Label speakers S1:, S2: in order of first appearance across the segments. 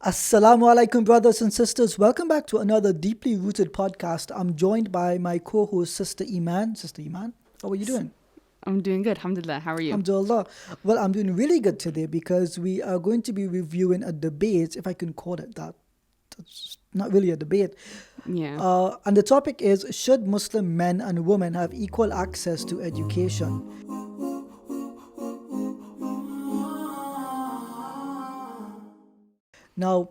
S1: Assalamu alaikum, brothers and sisters. Welcome back to another deeply rooted podcast. I'm joined by my co-host, Sister Iman. Sister Iman, how are you doing?
S2: I'm doing good, alhamdulillah. How are you?
S1: Alhamdulillah. Well, I'm doing really good today because we are going to be reviewing a debate, if I can call it that. It's not really a debate.
S2: Yeah.
S1: And the topic is, should Muslim men and women have equal access to education? Now,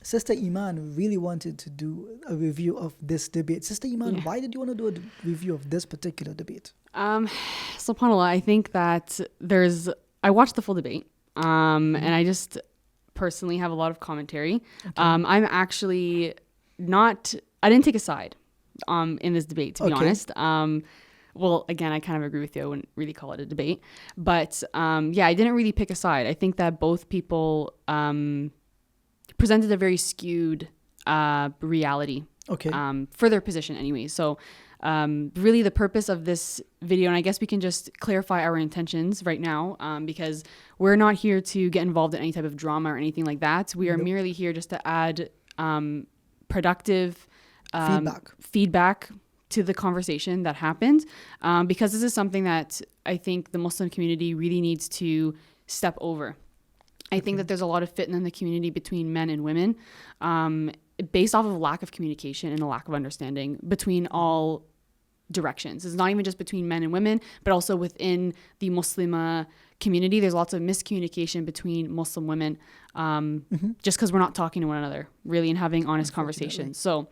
S1: Sister Iman really wanted to do a review of this debate. Sister Iman,
S2: Yeah.
S1: why did you want to do a review of this particular debate?
S2: SubhanAllah, I think that I watched the full debate, and I just personally have a lot of commentary. I'm actually I didn't take a side, in this debate, to be
S1: Okay.
S2: honest. Well, again, I kind of agree with you. I wouldn't really call it a debate, but yeah, I didn't really pick a side. I think that both people presented a very skewed reality
S1: Okay.
S2: for their position anyway. So really the purpose of this video, and I guess we can just clarify our intentions right now, because we're not here to get involved in any type of drama or anything like that. We are
S1: Nope.
S2: merely here just to add productive
S1: Feedback.
S2: to the conversation that happened, because this is something that I think the Muslim community really needs to step over. I think that there's a lot of fitna in the community between men and women, based off of a lack of communication and a lack of understanding between all directions. It's not even just between men and women, but also within the Muslim community. There's lots of miscommunication between Muslim women, just because we're not talking to one another, really, and having honest conversations. So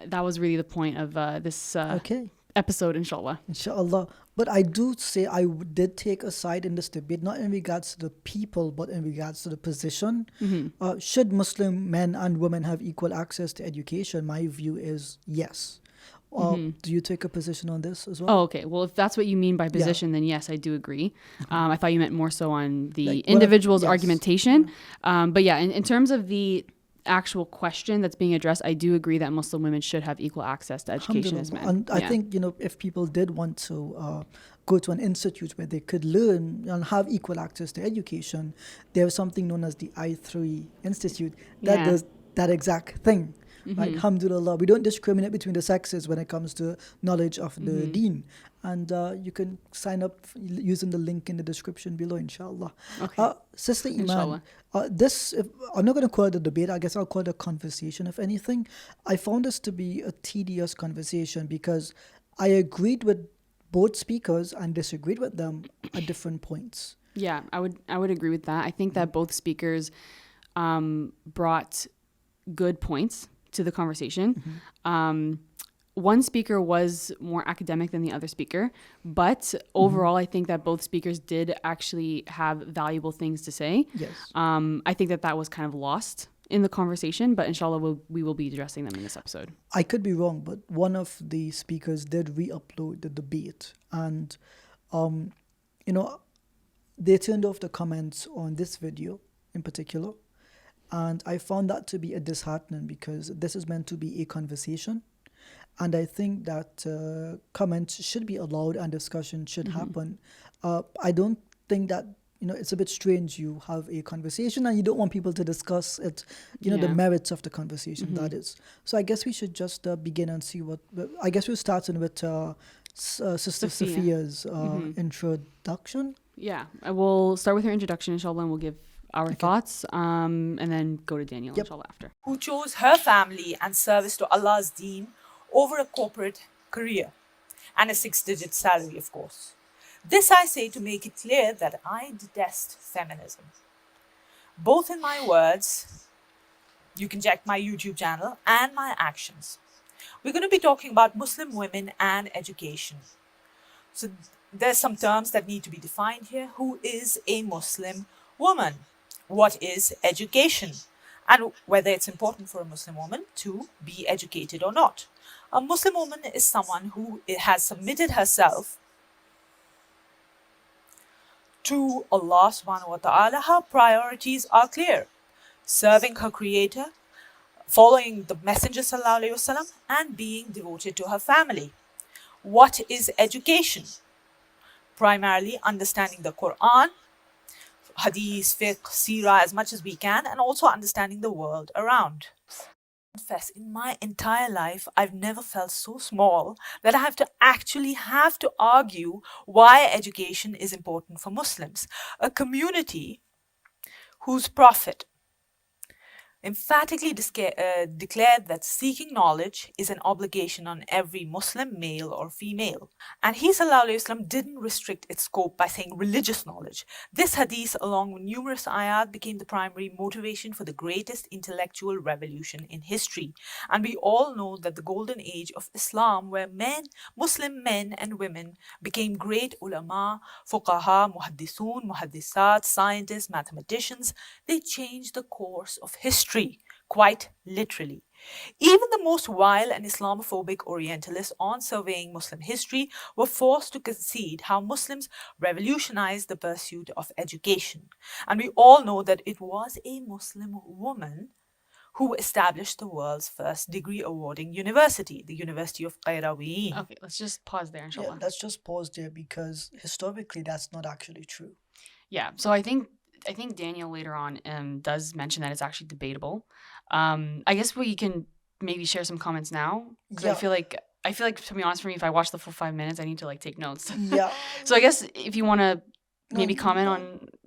S2: that was really the point of this
S1: Okay.
S2: episode, inshallah.
S1: Inshallah. But I do say did take a side in this debate, not in regards to the people, but in regards to the position. Should Muslim men and women have equal access to education? My view is yes. Do you take a position on this as well?
S2: Oh, okay. Well, if that's what you mean by position, then yes, I do agree. I thought you meant more so on the
S1: Like,
S2: individual's
S1: yes.
S2: argumentation. But yeah, in terms of the actual question that's being addressed, I do agree that Muslim women should have equal access to education as men.
S1: And I think, if people did want to go to an institute where they could learn and have equal access to education, there's something known as the I3 Institute that
S2: Yeah.
S1: does that exact thing. Right? Alhamdulillah. We don't discriminate between the sexes when it comes to knowledge of the deen. And you can sign up using the link in the description below, inshallah.
S2: Okay.
S1: Sister Iman,
S2: Inshallah.
S1: I'm not going to call it a debate. I guess I'll call it a conversation, if anything. I found this to be a tedious conversation because I agreed with both speakers and disagreed with them at different points.
S2: Yeah, I would agree with that. I think that both speakers brought good points to the conversation. One speaker was more academic than the other speaker, but overall, I think that both speakers did actually have valuable things to say.
S1: Yes.
S2: I think that was kind of lost in the conversation, but inshallah, we will be addressing them in this episode.
S1: I could be wrong, but one of the speakers did re-upload the debate, and they turned off the comments on this video in particular, and I found that to be a disheartening because this is meant to be a conversation, and I think that comments should be allowed and discussion should happen. I don't think that it's a bit strange you have a conversation and you don't want people to discuss it, the
S2: Yeah.
S1: merits of the conversation, that is. So I guess we should just begin and see I guess we're starting with Sister
S2: Sophia.
S1: Sophia's introduction.
S2: Yeah, I will start with her introduction, inshallah, and we'll give our thoughts, and then go to Daniel, inshallah, after.
S3: Who chose her family and service to Allah's deen over a corporate career and a 6-digit salary, of course. This I say to make it clear that I detest feminism. Both in my words, you can check my YouTube channel, and my actions. We're going to be talking about Muslim women and education. So there's some terms that need to be defined here. Who is a Muslim woman? What is education? And whether it's important for a Muslim woman to be educated or not. A Muslim woman is someone who has submitted herself to Allah subhanahu wa ta'ala. Her priorities are clear. Serving her creator, following the Messenger sallallahu alaihi wasallam, and being devoted to her family. What is education? Primarily understanding the Quran, hadith, fiqh, seerah as much as we can, and also understanding the world around. Confess, in my entire life, I've never felt so small that I have to argue why education is important for Muslims, a community whose prophet emphatically declared that seeking knowledge is an obligation on every Muslim, male or female. And he sallallahu alaihi wasallam didn't restrict its scope by saying religious knowledge. This hadith, along with numerous ayat, became the primary motivation for the greatest intellectual revolution in history. And we all know that the golden age of Islam, where Muslim men and women became great ulama, fuqaha, muhaddisun, muhaddisat, scientists, mathematicians, they changed the course of history, quite literally. Even the most vile and Islamophobic Orientalists on surveying Muslim history were forced to concede how Muslims revolutionized the pursuit of education. And we all know that it was a Muslim woman who established the world's first degree awarding university, the University of Qayrawiyyin.
S2: Okay, let's just pause there,
S1: Yeah,
S2: inshallah.
S1: let's just pause there because historically that's not actually true.
S2: Yeah, so I think Daniel later on does mention that it's actually debatable. I guess we can maybe share some comments now because
S1: Yeah.
S2: I feel like to be honest, for me, if I watch the full 5 minutes, I need to like take notes.
S1: Yeah.
S2: So I guess if you want to
S1: No,
S2: maybe comment
S1: no.
S2: on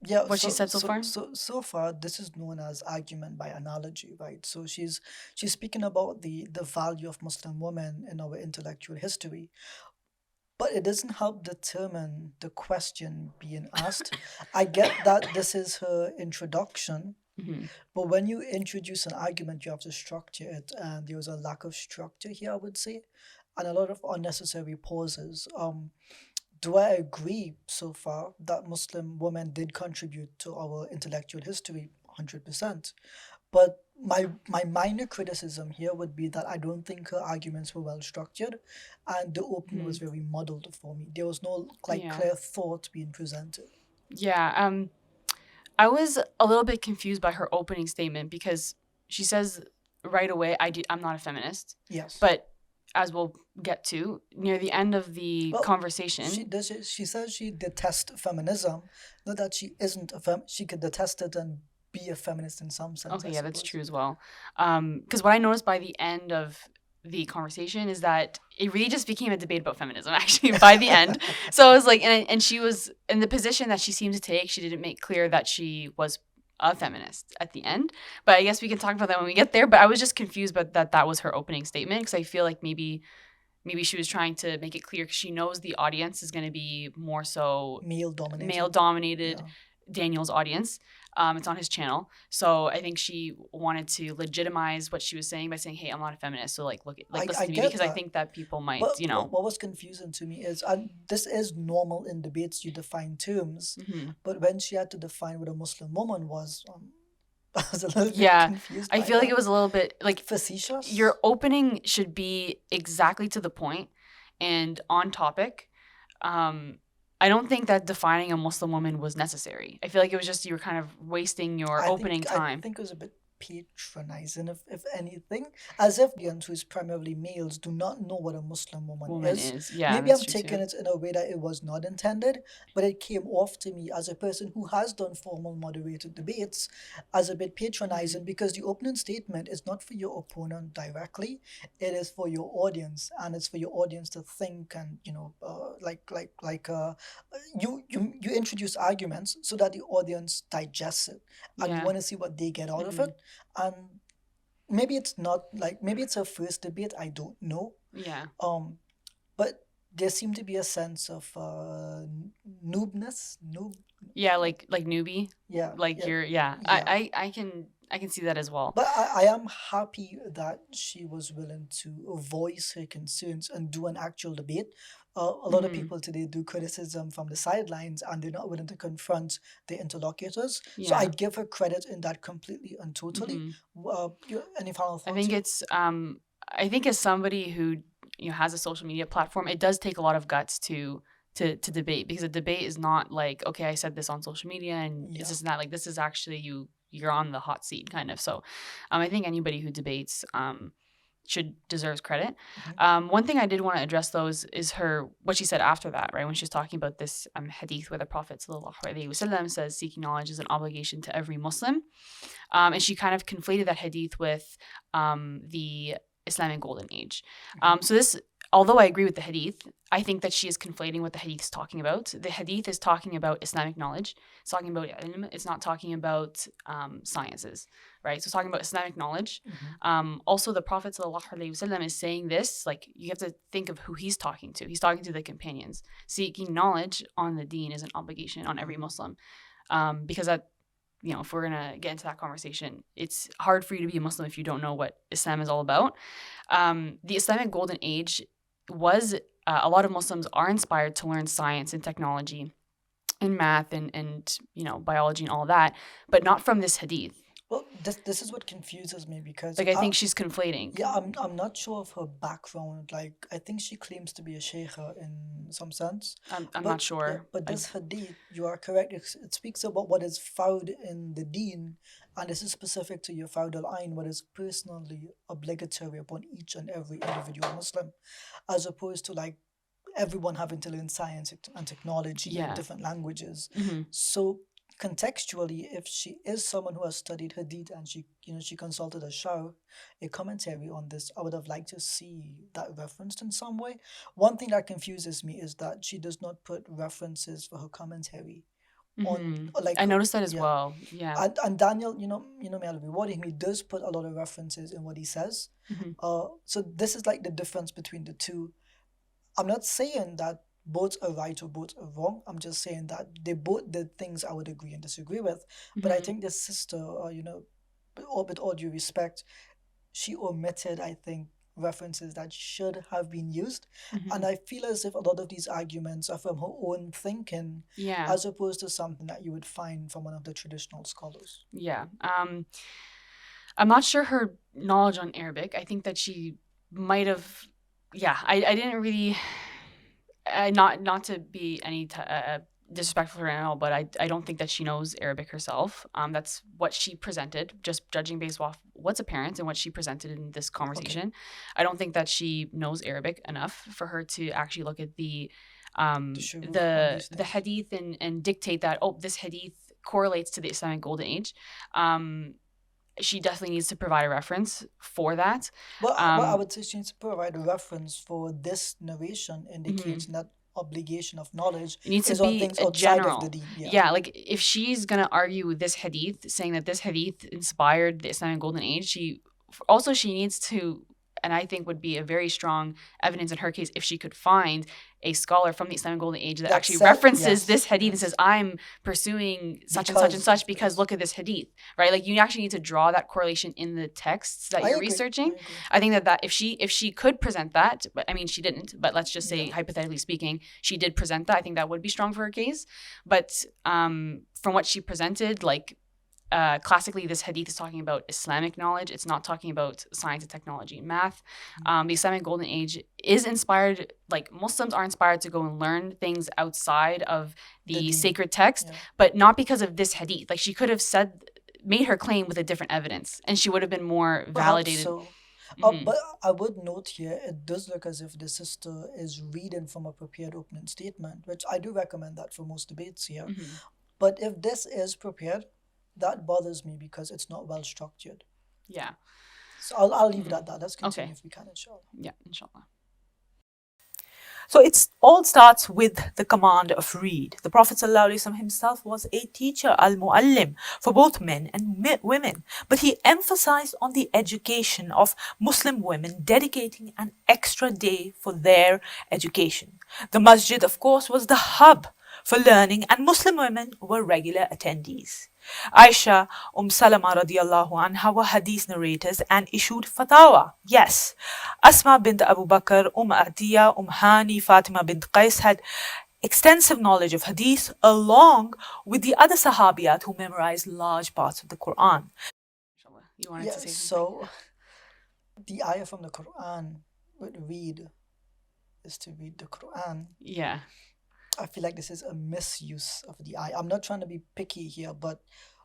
S1: Yeah,
S2: what she said so far.
S1: So far, this is known as argument by analogy, right? So she's speaking about the value of Muslim women in our intellectual history, but it doesn't help determine the question being asked. I get that this is her introduction,
S2: Mhm.
S1: but when you introduce an argument, you have to structure it, and there was a lack of structure here, I would say, and a lot of unnecessary pauses. Do I agree so far that Muslim women did contribute to our intellectual history? 100%. But my minor criticism here would be that I don't think her arguments were well structured, and the opening was very muddled for me. There was no
S2: Yeah.
S1: clear thought being presented.
S2: Yeah, I was a little bit confused by her opening statement because she says right away, I'm not a feminist.
S1: Yes.
S2: But as we'll get to near the end of the
S1: Well,
S2: conversation,
S1: she says she detests feminism, not that she isn't she could detest it and be a feminist in some sense.
S2: okay,
S1: I
S2: yeah, that's
S1: suppose.
S2: true as well. Because what I noticed by the end of the conversation is that it really just became a debate about feminism actually by the end. So I was like, and she was in the position that she seemed to take. She didn't make clear that she was a feminist at the end, but I guess we can talk about that when we get there. But I was just confused about that was her opening statement because I feel like maybe she was trying to make it clear because she knows the audience is going to be more so
S1: Male dominated.
S2: male dominated.
S1: Yeah.
S2: Daniel's audience. It's on his channel. So I think she wanted to legitimize what she was saying by saying, hey, I'm not a feminist. So like, listen to me because I think that people might,
S1: But
S2: you know.
S1: what was confusing to me is, and this is normal in debates, you define terms, but when she had to define what a Muslim woman was, I was a little bit confused.
S2: I feel like it was a little bit like
S1: facetious.
S2: Your opening should be exactly to the point and on topic. I don't think that defining a Muslim woman was necessary. I feel like it was just you were kind of wasting your opening time.
S1: I think it was a bit patronizing, if anything, as if the audience, who is primarily males, do not know what a Muslim woman is.
S2: Yeah,
S1: maybe I'm taking it in a way that it was not intended, but it came off to me as a person who has done formal moderated debates as a bit patronizing, because the opening statement is not for your opponent directly, it is for your audience, and it's for your audience to think, and you introduce arguments so that the audience digests it, and you want to see what they get out of it. And maybe it's not maybe it's her first debate, I don't know.
S2: Yeah.
S1: But there seemed to be a sense of noobness.
S2: Yeah, like newbie.
S1: Yeah.
S2: You're I can see that as well.
S1: But I am happy that she was willing to voice her concerns and do an actual debate. A lot of people today do criticism from the sidelines, and they're not willing to confront the interlocutors. Yeah. So I give her credit in that completely and totally. Any final thoughts?
S2: I think as somebody who has a social media platform, it does take a lot of guts to debate, because a debate is not like, okay, I said this on social media and it's just not like, this is actually you're on the hot seat kind of. So I think anybody who debates deserves credit.
S1: Mhm.
S2: One thing I did want to address though is what she said after that, right? When she's talking about this hadith where the Prophet sallallahu alaihi wasallam says seeking knowledge is an obligation to every Muslim, and she kind of conflated that hadith with the Islamic golden age. So this, although I agree with the hadith, I think that she is conflating what the hadith is talking about. The hadith is talking about Islamic knowledge. It's talking about ilm. It's not talking about sciences, right? So it's talking about Islamic knowledge. Also, the Prophet ﷺ is saying this, like, you have to think of who he's talking to. He's talking to the companions. Seeking knowledge on the deen is an obligation on every Muslim, because that, if we're going to get into that conversation, it's hard for you to be a Muslim if you don't know what Islam is all about. The Islamic golden age was, a lot of Muslims are inspired to learn science and technology and math and biology and all that, but not from this hadith.
S1: Well, this is what confuses me because
S2: Like, I think she's conflating.
S1: yeah, I'm not sure of her background. Like, I think she claims to be a sheikha in some sense.
S2: I'm
S1: But
S2: not sure.
S1: but this hadith, you are correct. It speaks about what is found in the deen, and this is specific to your fard al-ain, what is personally obligatory upon each and every individual Muslim, as opposed to like everyone having to learn science and technology
S2: Yeah.
S1: in different languages.
S2: hmm
S1: So contextually, if she is someone who has studied hadith and she consulted a shah, a commentary on this, I would have liked to see that referenced in some way. One thing that confuses me is that she does not put references for her commentary on like
S2: I noticed that as
S1: yeah.
S2: well. Yeah.
S1: And Daniel, may Allah be rewarding him, he does put a lot of references in what he says.
S2: Mhm.
S1: So this is like the difference between the two. I'm not saying that both are right or both are wrong. I'm just saying that they both did things I would agree and disagree with. But I
S2: Mhm.
S1: think this sister, with all due respect, she omitted, I think, references that should have been used. And
S2: Mhm.
S1: I feel as if a lot of these arguments are from her own thinking,
S2: Yeah.
S1: as opposed to something that you would find from one of the traditional scholars.
S2: Yeah. I'm not sure her knowledge on Arabic. I think that she might have. Yeah. I didn't really. Not to be any disrespectful to her at all, but I don't think that she knows Arabic herself. That's what she presented, just judging based off what's apparent and what she presented in this conversation. I don't think that she knows Arabic enough for her to actually look at the
S1: shuruh on
S2: the
S1: these things.
S2: hadith and dictate that, oh, this hadith correlates to the Islamic golden age. She definitely needs to provide a reference for that.
S1: Well, I would say she needs to provide a reference for this narration indicating that obligation of knowledge
S2: It needs to
S1: is on
S2: be
S1: things
S2: a
S1: outside of
S2: general.
S1: the deen. Yeah.
S2: Yeah, like if she's gonna argue this hadith, saying that this hadith inspired the Islamic golden age, she needs to, and I think would be a very strong evidence in her case if she could find a scholar from the Islamic golden age that
S1: That
S2: actually
S1: said-
S2: references
S1: yes,
S2: this hadith and
S1: yes.
S2: says, I'm pursuing such and such and
S1: Because
S2: such
S1: of
S2: because
S1: this.
S2: look at this hadith, right? Like you actually need to draw that correlation in the texts that
S1: I
S2: you're
S1: agree,
S2: researching.
S1: I agree.
S2: I think that if she could present that, but I mean she didn't, but let's just say
S1: Yeah.
S2: hypothetically speaking, she did present that. I think that would be strong for her case. But from what she presented, like classically, this hadith is talking about Islamic knowledge. It's not talking about science and technology and math. The Islamic golden age is inspired, like Muslims are inspired to go and learn things outside of
S1: The
S2: the
S1: deen.
S2: sacred text,
S1: Yeah.
S2: but not because of this hadith. Like she could have made her claim with a different evidence, and she would have been more
S1: Perhaps
S2: validated.
S1: so.
S2: Mhm.
S1: But I would note here, it does look as if the sister is reading from a prepared opening statement, which I do recommend that for most debates here.
S2: Mhm.
S1: But if this is prepared, that bothers me because it's not well structured.
S2: Yeah.
S1: So I'll leave it at that. Let's continue
S2: Okay.
S1: if we can, inshallah.
S2: Yeah, inshallah.
S3: So it all starts with the command of read. The Prophet ﷺ himself was a teacher, al-muallim, for both men and women. But he emphasized on the education of Muslim women, dedicating an extra day for their education. The masjid, of course, was the hub for learning, and Muslim women were regular attendees. Aisha, Salama radiallahu anha were hadith narrators and issued fatawa. Yes, Asma bint Abu Bakr, Atiyah, Hani, Fatima bint Qais had extensive knowledge of hadith along with the other sahabiyat who memorized large parts of the Quran.
S2: Inshallah. You wanted
S1: Yeah,
S2: to say something?
S1: so the ayah from the Quran would read is to read the Quran.
S2: Yeah.
S1: I feel like this is a misuse of the ayah. I'm not trying to be picky here, but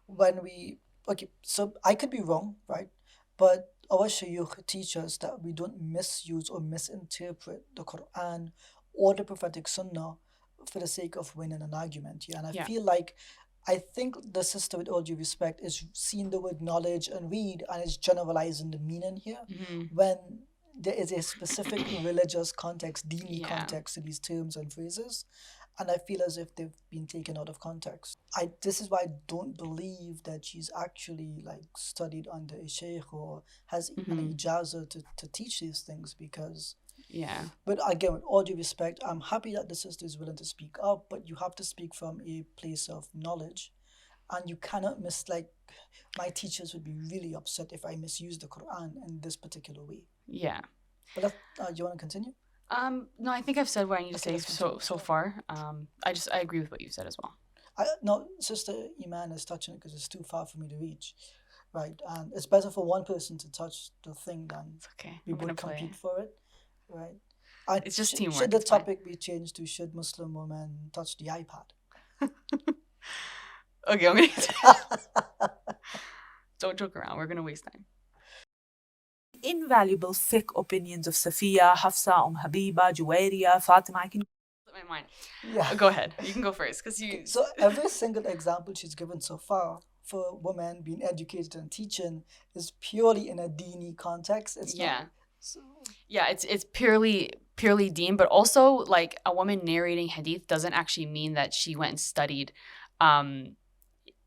S1: when we, okay, so I could be wrong, right? But our shayukh teach us that we don't misuse or misinterpret the Quran or the prophetic sunnah for the sake of winning an argument. Yeah, and I
S2: Yeah.
S1: feel like I think the sister, with all due respect, is seeing the word knowledge and read and is generalizing the meaning here when there is a specific religious context, dini
S2: Yeah.
S1: context to these terms and phrases. And I feel as if they've been taken out of context. This is why I don't believe that she's actually like studied under a sheikh or has an ijazah to teach these things, because
S2: Yeah.
S1: but again, with all due respect, I'm happy that the sister is willing to speak up, but you have to speak from a place of knowledge. And you cannot like, my teachers would be really upset if I misuse the Quran in this particular way.
S2: Yeah.
S1: But that's, you want to continue?
S2: No, I think I've said what I need to
S1: Okay,
S2: say
S1: let's continue.
S2: so far. I agree with what you've said as well.
S1: No, Sister Iman is touching it because it's too far for me to reach, right? And it's better for one person to touch the thing than
S2: It's okay.
S1: we
S2: I'm gonna
S1: both
S2: play.
S1: compete for it, right?
S2: It's just teamwork.
S1: Should the
S2: It's fine.
S1: topic be changed to should Muslim women touch the iPad?
S2: Okay, I'm gonna don't joke around. We're gonna waste time.
S3: Invaluable fiqh opinions of Sophia, Hafsa, Habiba, Juwairiya, Fatima. I can
S2: My mind.
S1: Yeah.
S2: Go ahead. You can go first because you.
S1: So every single example she's given so far for women being educated and teaching is purely in a dini context. It's
S2: Yeah.
S1: not. So,
S2: Yeah, it's purely deen, but also like a woman narrating hadith doesn't actually mean that she went and studied and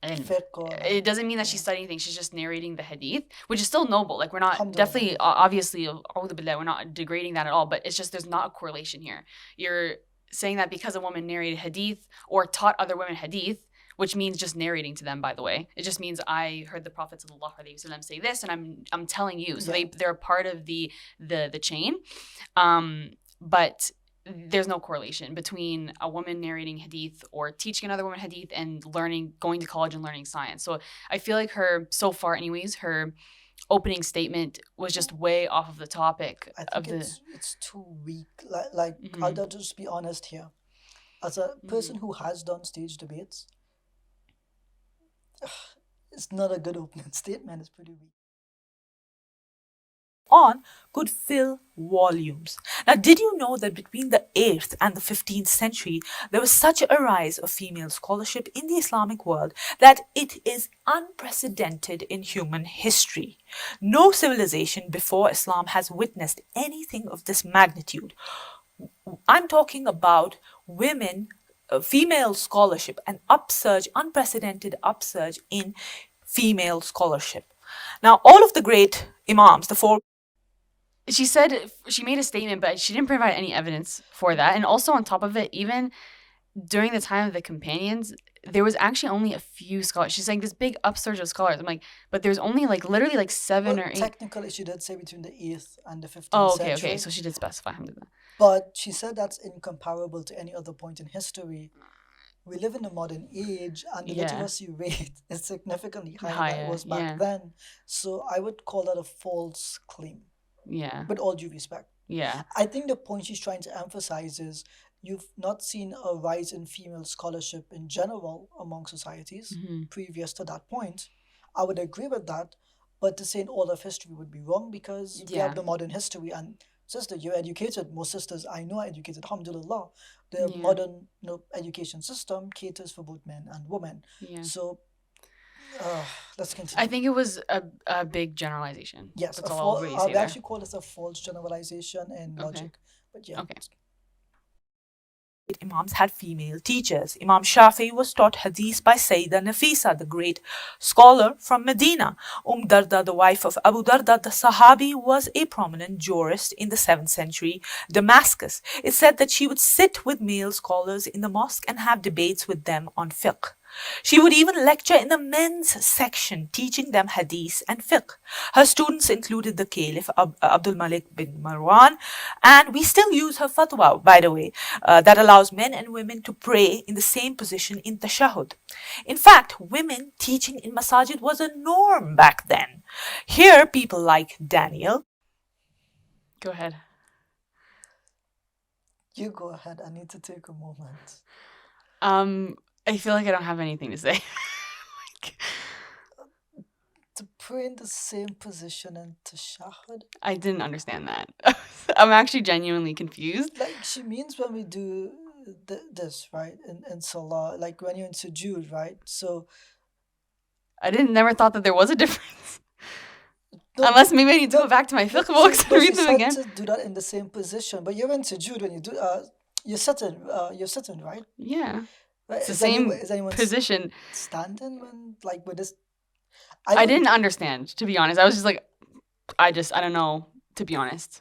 S1: fiqh or,
S2: it doesn't mean that she's studying things. She's just narrating the hadith, which is still noble. Like we're not
S1: Alhamdulillah.
S2: definitely obviously we're not degrading that at all, but it's just there's not a correlation here. You're saying that because a woman narrated hadith or taught other women hadith, which means just narrating to them, by the way. It just means I heard the Prophet sallallahu alaihi wasallam say this, and I'm telling you. So
S1: Yeah.
S2: they're a part of the chain. But there's no correlation between a woman narrating hadith or teaching another woman hadith and going to college and learning science. So I feel like so far anyways, her opening statement was just way off of the topic
S1: I
S2: of
S1: think it's too weak. Like I'll just be honest here. As a person who has done stage debates, it's not a good opening statement. It's pretty weak.
S3: on could fill volumes. Now, did you know that between the 8th and the 15th century, there was such a rise of female scholarship in the Islamic world that it is unprecedented in human history. No civilization before Islam has witnessed anything of this magnitude. I'm talking about women, female scholarship, an upsurge, unprecedented upsurge in female scholarship. Now, all of the great imams, the four.
S2: She said she made a statement, but she didn't provide any evidence for that. And also on top of it, even during the time of the companions, there was actually only a few scholars. She's saying this big upsurge of scholars. I'm like, but there's only like literally like 7 or 8.
S1: Technically, she did say between the 8th and the 15th
S2: Oh, okay,
S1: century.
S2: okay. So she did specify. Alhamdulillah.
S1: But she said that's incomparable to any other point in history. We live in a modern age, and the literacy rate is significantly higher than it was back then. So I would call that a false claim.
S2: Yeah.
S1: With all due respect.
S2: Yeah.
S1: I think the point she's trying to emphasize is you've not seen a rise in female scholarship in general among societies previous to that point. I would agree with that, but to say in all of history would be wrong because we have the modern history. And sister, you're educated. Most sisters I know are educated, alhamdulillah. The modern education system caters for both men and women.
S2: Yeah.
S1: So let's continue.
S2: I think it was a big generalization.
S1: Yes,
S2: that's all I'll really say
S1: we actually call this a false generalization in logic. But yeah.
S2: Okay.
S3: Imams had female teachers. Imam Shafi was taught hadith by Sayyidah Nafisa, the great scholar from Medina. Darda, the wife of Abu Darda, the Sahabi, was a prominent jurist in the 7th century Damascus. It's said that she would sit with male scholars in the mosque and have debates with them on fiqh. She would even lecture in the men's section, teaching them hadith and fiqh. Her students included the Caliph Abdul Malik bin Marwan, and we still use her fatwa, by the way, that allows men and women to pray in the same position in tashahhud. In fact, women teaching in masajid was a norm back then. Here, people like Daniel.
S2: Go ahead.
S1: You go ahead. I need to take a moment.
S2: I feel like I don't have anything to say.
S1: To pray in the same position in tashahhud?
S2: I didn't understand that. I'm actually genuinely confused.
S1: Like she means when we do this, right? In salah, like when you're in sujood, right? So
S2: I never thought that there was a difference.
S1: no,
S2: Unless maybe I need to
S1: no,
S2: go back to my fiqh
S1: no,
S2: books
S1: she,
S2: and
S1: no, she
S2: read them
S1: said
S2: again.
S1: to do that in the same position, but you're in sujood when you do. You're sitting, right?
S2: Yeah.
S1: Right?
S2: It's the same
S1: Is anyone
S2: position.
S1: standing when like with this?
S2: I didn't understand, to be honest. I was just like, I don't know, to be honest.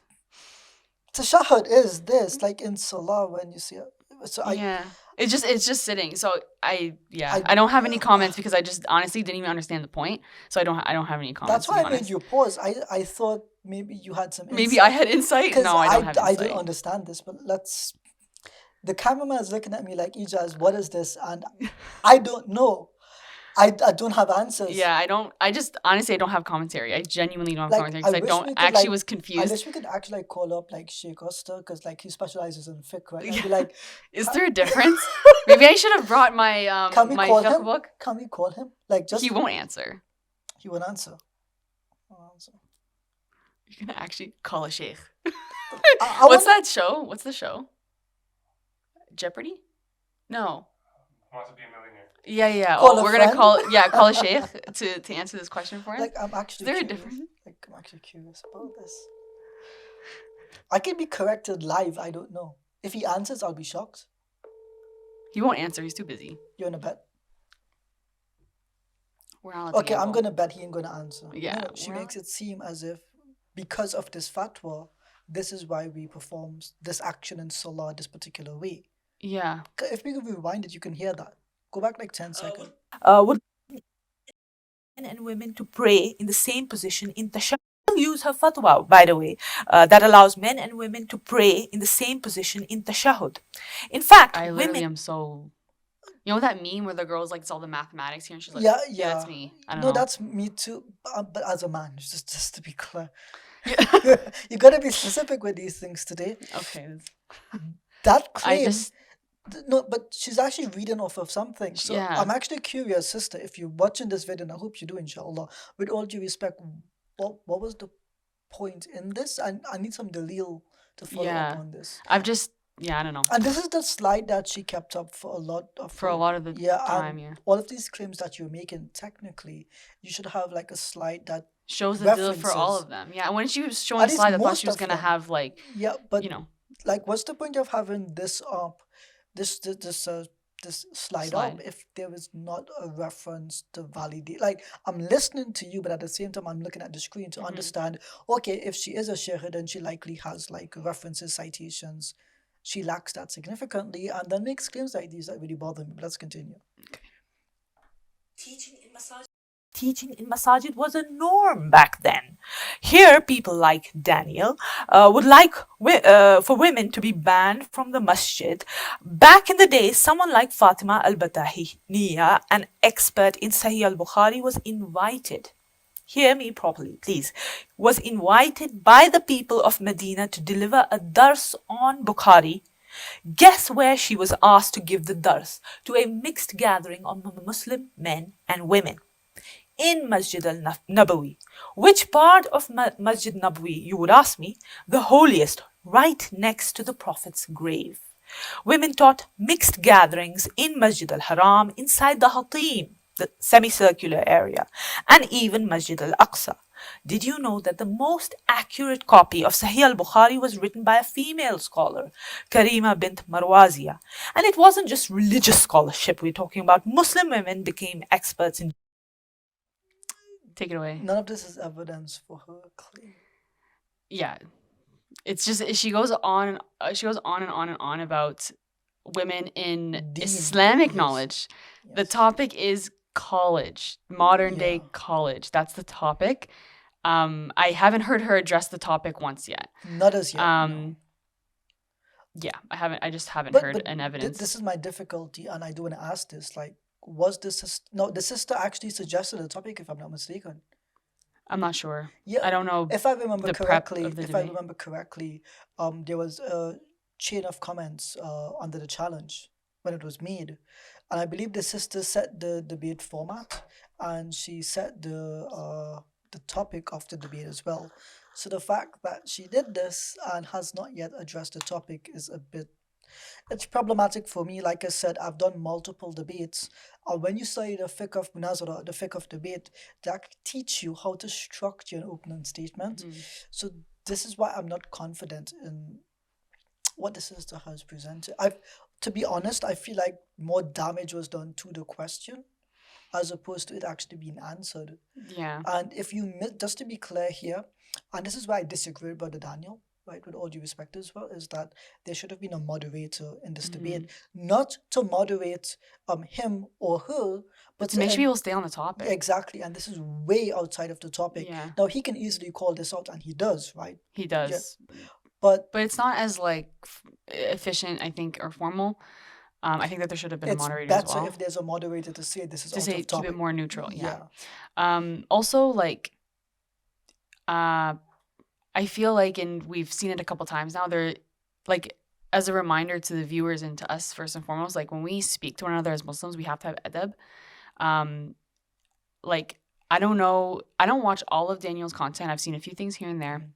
S1: Tashahhud is this like in salah when you see it. So
S2: Yeah. It's just sitting. So I don't have any comments because I just honestly didn't even understand the point. So I don't have any comments.
S1: That's why
S2: to
S1: I
S2: be
S1: made
S2: honest.
S1: you pause. I thought maybe you had some
S2: Maybe I had insight.
S1: because
S2: No, I don't have
S1: I
S2: insight.
S1: don't understand this. But let's. The cameraman is looking at me like, Ijaz, what is this? And I don't know. I don't have answers.
S2: Yeah, I just honestly I don't have commentary. I genuinely don't have
S1: Like,
S2: commentary because I
S1: wish
S2: don't
S1: we could,
S2: actually
S1: like-
S2: was
S1: I
S2: confused.
S1: wish we could actually like, call up like Sheikh Oster because like he specializes in fiqh, right? I'd be like,
S2: Is there a difference? Maybe I should have brought my
S1: can we
S2: my
S1: call
S2: fiqh
S1: him?
S2: book.
S1: Can we call him? Like just
S2: He won't answer.
S1: he won't answer. He won't answer.
S2: You're gonna actually call a sheikh.
S1: I
S2: What's
S1: wanna-
S2: that show? What's the show? Jeopardy? No.
S4: Wants to be a millionaire.
S2: Yeah.
S1: Call a
S2: We're gonna
S1: friend?
S2: call a sheikh to answer this question for him.
S1: Like I'm actually
S2: Is there a
S1: curious.
S2: difference?
S1: Like I'm actually curious about this. I can be corrected live. I don't know. If he answers, I'll be shocked.
S2: He won't answer. He's too busy.
S1: You're in a bet.
S2: We're not allowed to
S1: Okay, I'm
S2: gamble.
S1: gonna bet he ain't gonna answer.
S2: Yeah,
S1: No, she
S2: we're
S1: makes it seem as if because of this fatwa, this is why we perform this action in salah this particular way.
S2: Yeah.
S1: If we could rewind it, you can hear that. Go back like 10 seconds.
S3: Would men and women to pray in the same position in tashahhud. She'll use her fatwa, by the way, that allows men and women to pray in the same position in tashahhud. In fact,
S2: I literally
S3: women
S2: am so. You know that meme where the girl's like, it's all the mathematics here, and she's like,
S1: Yeah,
S2: that's me. I don't
S1: No,
S2: know.
S1: that's me too. But as a man, just to be clear,
S2: Yeah.
S1: you gotta be specific with these things today.
S2: Okay.
S1: That claim.
S2: I just
S1: No, but she's actually reading off of something. So
S2: Yeah.
S1: I'm actually curious, sister, if you're watching this video, and I hope you do, inshallah. With all due respect, what was the point in this? I need some dalil to follow
S2: Yeah.
S1: up on this.
S2: I don't know.
S1: And this is the slide that she kept up for a lot of
S2: The
S1: yeah,
S2: time, yeah.
S1: all of these claims that you're making, technically, you should have like a slide that
S2: Shows the deal for all
S1: references.
S2: of them. Yeah. When she was showing
S1: At
S2: the
S1: least
S2: slide, I thought
S1: most
S2: she was
S1: of
S2: gonna
S1: them.
S2: have like,
S1: yeah, but
S2: you know,
S1: like what's the point of having this up this slide
S2: Slide.
S1: up if there is not a reference to validate? Like I'm listening to you, but at the same time I'm looking at the screen to
S2: Mhm.
S1: understand, okay, if she is a sheikh, then she likely has like references, citations. She lacks that significantly and then makes claims like these that really bother me. But let's continue.
S3: teaching in masajid was a norm back then. Here, people like Daniel would like for women to be banned from the masjid. Back in the day, someone like Fatima al-Batahiniya, an expert in Sahih al-Bukhari, was invited. Hear me properly, please. Was invited by the people of Medina to deliver a dars on Bukhari. Guess where she was asked to give the dars? To a mixed gathering of Muslim men and women. In Masjid al-Nabawi. Which part of Masjid Nabawi, you would ask me? The holiest, right next to the Prophet's grave. Women taught mixed gatherings in Masjid al-Haram, inside the Hatim, the semicircular area, and even Masjid al-Aqsa. Did you know that the most accurate copy of Sahih al-Bukhari was written by a female scholar, Karima bint Marwazia? And it wasn't just religious scholarship. We're talking about Muslim women became experts in
S2: take it away.
S1: None of this is evidence for her claim.
S2: Yeah. It's just she goes on and on about women in
S1: Deen,
S2: Islamic
S1: yes.
S2: knowledge. The
S1: Yes.
S2: topic is college, modern day
S1: Yeah.
S2: college. That's the topic. I haven't heard her address the topic once yet.
S1: Not as yet. No.
S2: Yeah, I just haven't
S1: But-
S2: heard
S1: but
S2: an evidence.
S1: This is my difficulty, and I do want to ask this. Like, was this no? The sister actually suggested a topic, if I'm not mistaken.
S2: I'm not sure.
S1: Yeah,
S2: I don't know.
S1: if I remember
S2: the prep
S1: correctly,
S2: of the
S1: if I
S2: debate.
S1: remember correctly, there was a chain of comments under the challenge when it was made, and I believe the sister set the debate format, and she set the topic of the debate as well. So the fact that she did this and has not yet addressed the topic is a bit, it's problematic for me. Like I said, I've done multiple debates. When you study the fiqh of munazara, the fiqh of debate, they actually teach you how to structure an opening statement. So this is why I'm not confident in what the sister has presented. To be honest, I feel like more damage was done to the question as opposed to it actually being answered.
S2: Yeah.
S1: And if you just to be clear here, and this is why I disagree with Brother Daniel, right, with all due respect as well, is that there should have been a moderator in this debate, not to moderate him or her, but
S2: to make sure people stay on the topic.
S1: Exactly, and this is way outside of the topic.
S2: Yeah.
S1: Now he can easily call this out, and he does, right?
S2: He does.
S1: Yeah. But
S2: it's not as like efficient, I think, or formal. I think that there should have been a moderator as well.
S1: It's better if there's a moderator to say this is out of topic.
S2: Keep it more neutral.
S1: Yeah.
S2: Also, like, I feel like, and we've seen it a couple times now, there, like, as a reminder to the viewers and to us first and foremost, like when we speak to one another as Muslims, we have to have adab. Like, I don't know, I don't watch all of Daniel's content. I've seen a few things here and there.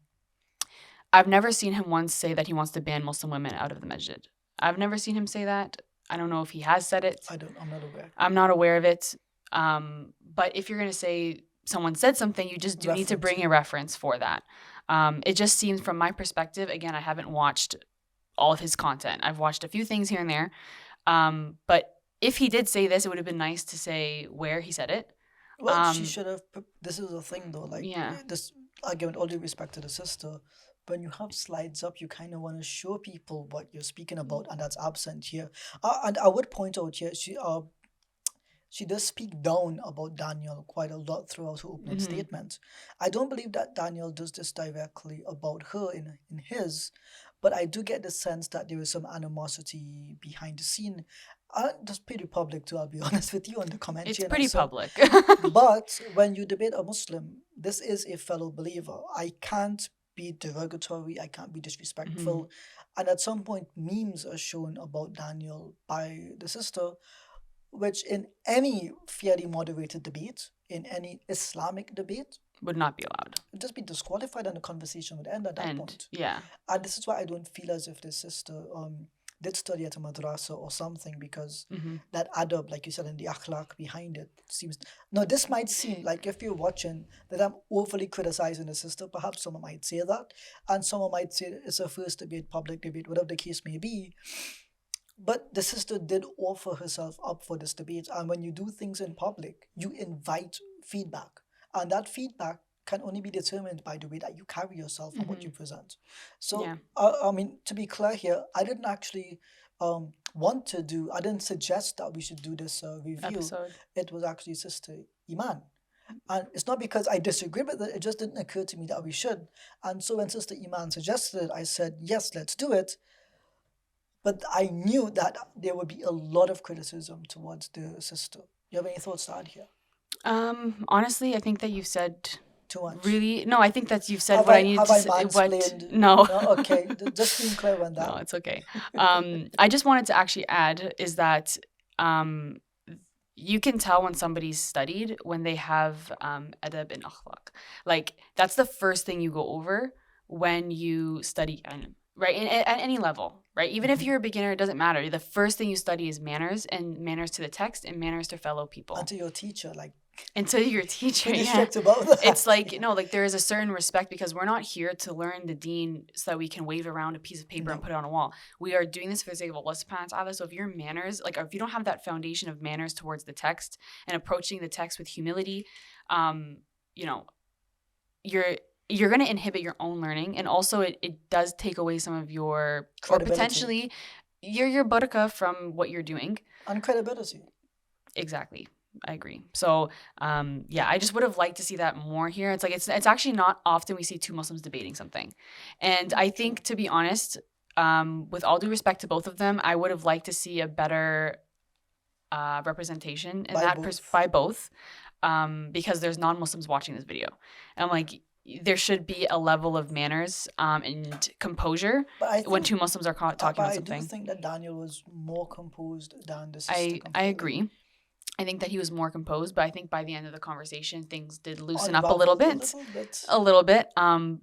S2: I've never seen him once say that he wants to ban Muslim women out of the masjid. I've never seen him say that. I don't know if he has said it.
S1: I'm not aware.
S2: I'm not aware of it. But if you're going to say someone said something, you just do need to bring a reference for that. It just seems, from my perspective, again, I haven't watched all of his content. I've watched a few things here and there. But if he did say this, it would have been nice to say where he said it.
S1: Well, she should have. This is the thing, though. Like, this, again, with all due respect to the sister, when you have slides up, you kind of want to show people what you're speaking about, and that's absent here. And I would point out here, she does speak down about Daniel quite a lot throughout her opening statement. I don't believe that Daniel does this directly about her in his, but I do get the sense that there is some animosity behind the scene. That's pretty public too, I'll be honest with you, on the comment.
S2: It's pretty public.
S1: But when you debate a Muslim, this is a fellow believer. I can't be derogatory, I can't be disrespectful. And at some point, memes are shown about Daniel by the sister, which in any fairly moderated debate, in any Islamic debate,
S2: would not be allowed.
S1: Would just be disqualified, and the conversation would end at that point.
S2: Yeah.
S1: And this is why I don't feel as if this sister did study at a madrasa or something, because that adab, like you said, and the akhlaq behind it seems... Now, this might seem like, if you're watching, that I'm overly criticizing the sister. Perhaps someone might say that, and someone might say it's a first debate, public debate, whatever the case may be. But the sister did offer herself up for this debate, and when you do things in public, you invite feedback, and that feedback can only be determined by the way that you carry yourself and what you present. So, I mean, to be clear here, I didn't actually I didn't suggest that we should do this review.
S2: Episode.
S1: It was actually Sister Iman. And it's not because I disagree with it, it just didn't occur to me that we should. And so when Sister Iman suggested it, I said, yes, let's do it. But I knew that there would be a lot of criticism towards the sister. You have any thoughts to add here?
S2: Honestly, I think that you've said...
S1: Too much.
S2: Really? No, I think that you've said what I need to say. No.
S1: Okay, just being clear on that.
S2: No, it's okay. I just wanted to actually add is that you can tell when somebody's studied when they have adab and akhlaq. Like, that's the first thing you go over when you study ilm, right? At any level, right? Even if you're a beginner, it doesn't matter. The first thing you study is manners, and manners to the text, and manners to fellow people.
S1: And to your teacher, like...
S2: Until your teacher,
S1: strict about that.
S2: It's like, no, like there is a certain respect, because we're not here to learn the deen so that we can wave around a piece of paper and put it on a wall. We are doing this for the sake of Allah subhanahu wa ta'ala. So if your manners, like if you don't have that foundation of manners towards the text and approaching the text with humility, you know, you're going to inhibit your own learning. And also it does take away some of your, or potentially your barakah from what you're doing.
S1: And credibility.
S2: Exactly. I agree. So, I just would have liked to see that more here. It's like, it's actually not often we see two Muslims debating something. And I think, to be honest, with all due respect to both of them, I would have liked to see a better representation in by both, because there's non-Muslims watching this video. And I'm like, there should be a level of manners and composure when two Muslims are talking about something.
S1: I do think that Daniel was more composed than the sister.
S2: I agree. I think that he was more composed, but I think by the end of the conversation, things did loosen up a little
S1: Unraveled a
S2: bit.
S1: little bit.
S2: A little bit.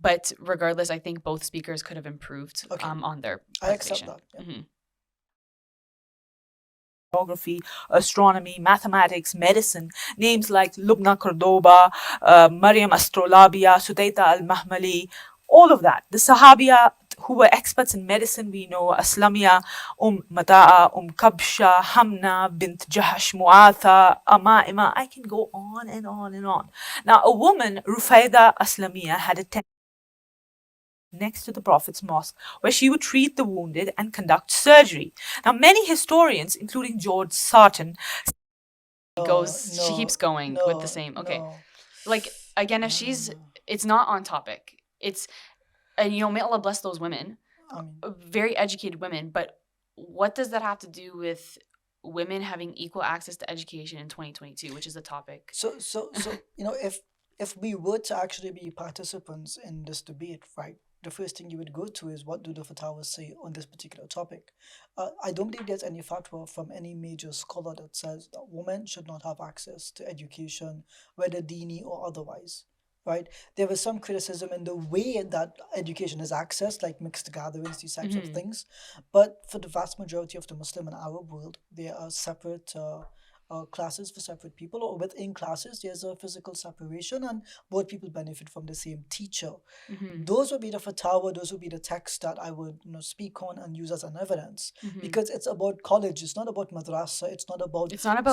S2: But regardless, I think both speakers could have improved
S1: Okay.
S2: on their
S1: I accept
S2: presentation.
S1: that. Yeah.
S3: Geography, astronomy, mathematics, medicine, names like Lubna Cordoba, Maryam Astrolabia, Sudaita al-Mahmali, all of that. The Sahabiya who were experts in medicine, we know Aslamia, Mata'a, Kabsha, Hamna, bint Jahash, Mu'atha, Ama'ima. I can go on and on and on. Now, a woman, Rufaida Aslamia, had a tent next to the Prophet's mosque, where she would treat the wounded and conduct surgery. Now, many historians, including George Sarton,
S2: She keeps going with the same. Okay.
S1: No.
S2: Like, again, if it's not on topic. And may Allah bless those women, very educated women, but what does that have to do with women having equal access to education in 2022, which is the topic?
S1: So if we were to actually be participants in this debate, right, the first thing you would go to is, what do the fatwas say on this particular topic? I don't believe there's any fatwa from any major scholar that says that women should not have access to education, whether dini or otherwise. Right? There was some criticism in the way that education is accessed, like mixed gatherings, these types of things. But for the vast majority of the Muslim and Arab world, there are separate classes for separate people, or within classes there's a physical separation and both people benefit from the same teacher. Those would be the fatwa, those would be the texts that I would speak on and use as an evidence, because it's about college, it's not about madrasa, it's not about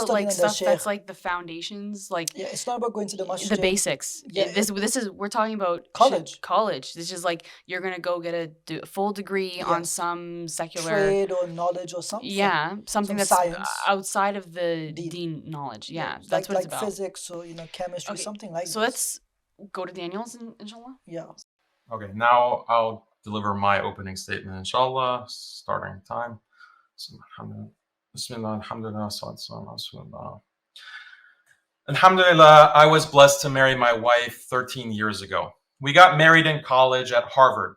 S2: like stuff that's like the foundations, like
S1: it's not about going to the masjid,
S2: the basics. This is we're talking about college. This is like you're gonna go get a full degree on some secular
S1: trade or knowledge or something.
S2: Something that's
S1: science
S2: outside of the deen knowledge. That's
S1: like,
S2: what it's about.
S1: Physics or chemistry, something like that.
S2: So let's go to Daniel's, inshallah.
S4: Okay, now I'll deliver my opening statement, inshallah. Starting time. Bismillah, alhamdulillah, salatu Alhamdulillah, I was blessed to marry my wife 13 years ago. We got married in college at Harvard.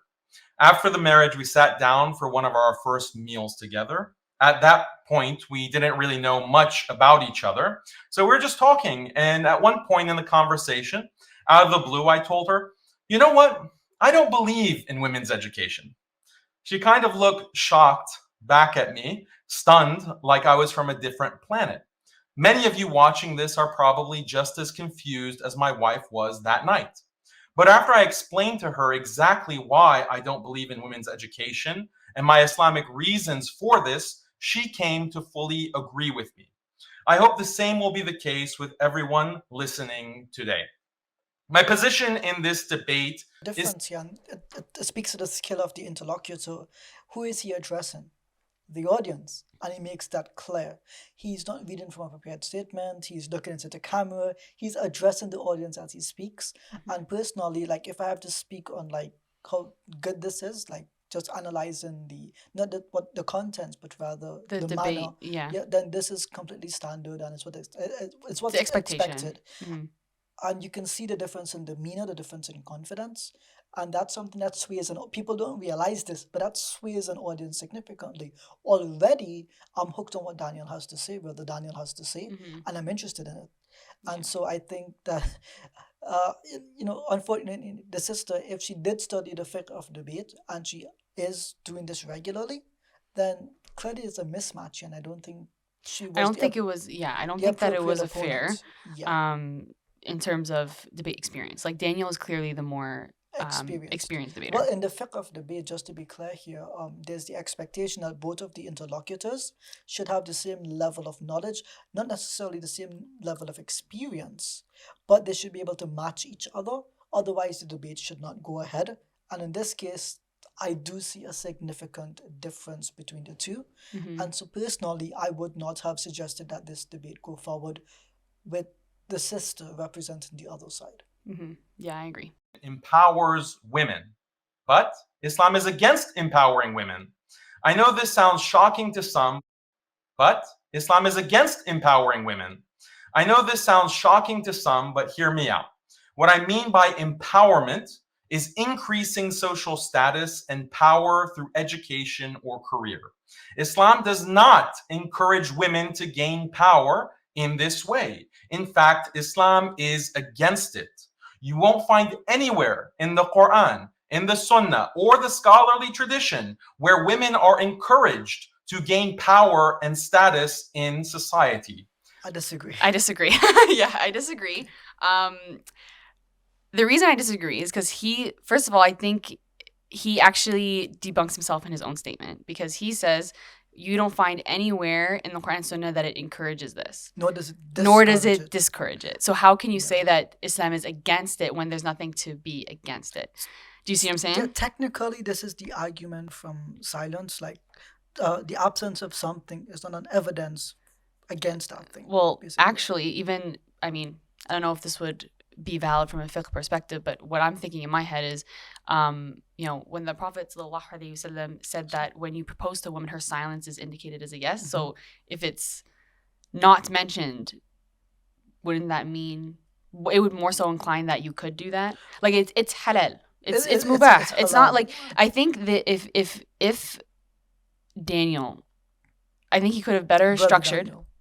S4: After the marriage, we sat down for one of our first meals together. At that point, we didn't really know much about each other. So we were just talking. And at one point in the conversation, out of the blue, I told her, you know what? I don't believe in women's education. She kind of looked shocked back at me, stunned, like I was from a different planet. Many of you watching this are probably just as confused as my wife was that night. But after I explained to her exactly why I don't believe in women's education and my Islamic reasons for this, she came to fully agree with me. I hope the same will be the case with everyone listening today. My position in this debate
S1: difference, Jan. It speaks to the skill of the interlocutor. Who is he addressing? The audience. And he makes that clear. He's not reading from a prepared statement. He's looking into the camera. He's addressing the audience as he speaks. And personally, like, if I have to speak on like how good this is, like just analyzing not what the contents, but rather the
S2: debate,
S1: manner, then this is completely standard, and it's what's expected. And you can see the difference in demeanor, the difference in confidence. And that's something that sways, and people don't realize this, but that sways an audience significantly. Already, I'm hooked on what Daniel has to say, brother Daniel has to say, and I'm interested in it. And so I think that, unfortunately, the sister, if she did study the fiqh of debate, and she is doing this regularly, then clearly it's a mismatch, and I don't think she was.
S2: I don't think that it was a fair. In terms of debate experience, like Daniel is clearly the more experienced debater.
S1: Well, in the fiqh of debate, just to be clear here, there's the expectation that both of the interlocutors should have the same level of knowledge, not necessarily the same level of experience, but they should be able to match each other. Otherwise, the debate should not go ahead. And in this case, I do see a significant difference between the two. And so personally, I would not have suggested that this debate go forward with the sister representing the other side.
S2: Yeah, I agree.
S4: Empowers women, but Islam is against empowering women. I know this sounds shocking to some, but Islam is against empowering women. I know this sounds shocking to some, but hear me out. What I mean by empowerment is increasing social status and power through education or career. Islam does not encourage women to gain power in this way. In fact, Islam is against it. You won't find anywhere in the Quran, in the Sunnah, or the scholarly tradition where women are encouraged to gain power and status in society.
S1: I disagree.
S2: I disagree. Yeah, I disagree. The reason I disagree is because first of all, I think he actually debunks himself in his own statement, because he says you don't find anywhere in the Quran and Sunnah that it encourages this.
S1: Nor does it
S2: discourage it. So how can you say that Islam is against it when there's nothing to be against it? Do you see what I'm saying?
S1: Yeah, technically, this is the argument from silence. Like the absence of something is not an evidence against that thing.
S2: Well,
S1: basically.
S2: actually, even, I mean, I don't know if this would be valid from a fiqh perspective, but what I'm thinking in my head is, when the Prophet ﷺ said that when you propose to a woman, her silence is indicated as a yes. So if it's not mentioned, wouldn't that mean it would more so incline that you could do that? Like it's halal. It's mubah. It's not like, I think that if Daniel, I think he could have better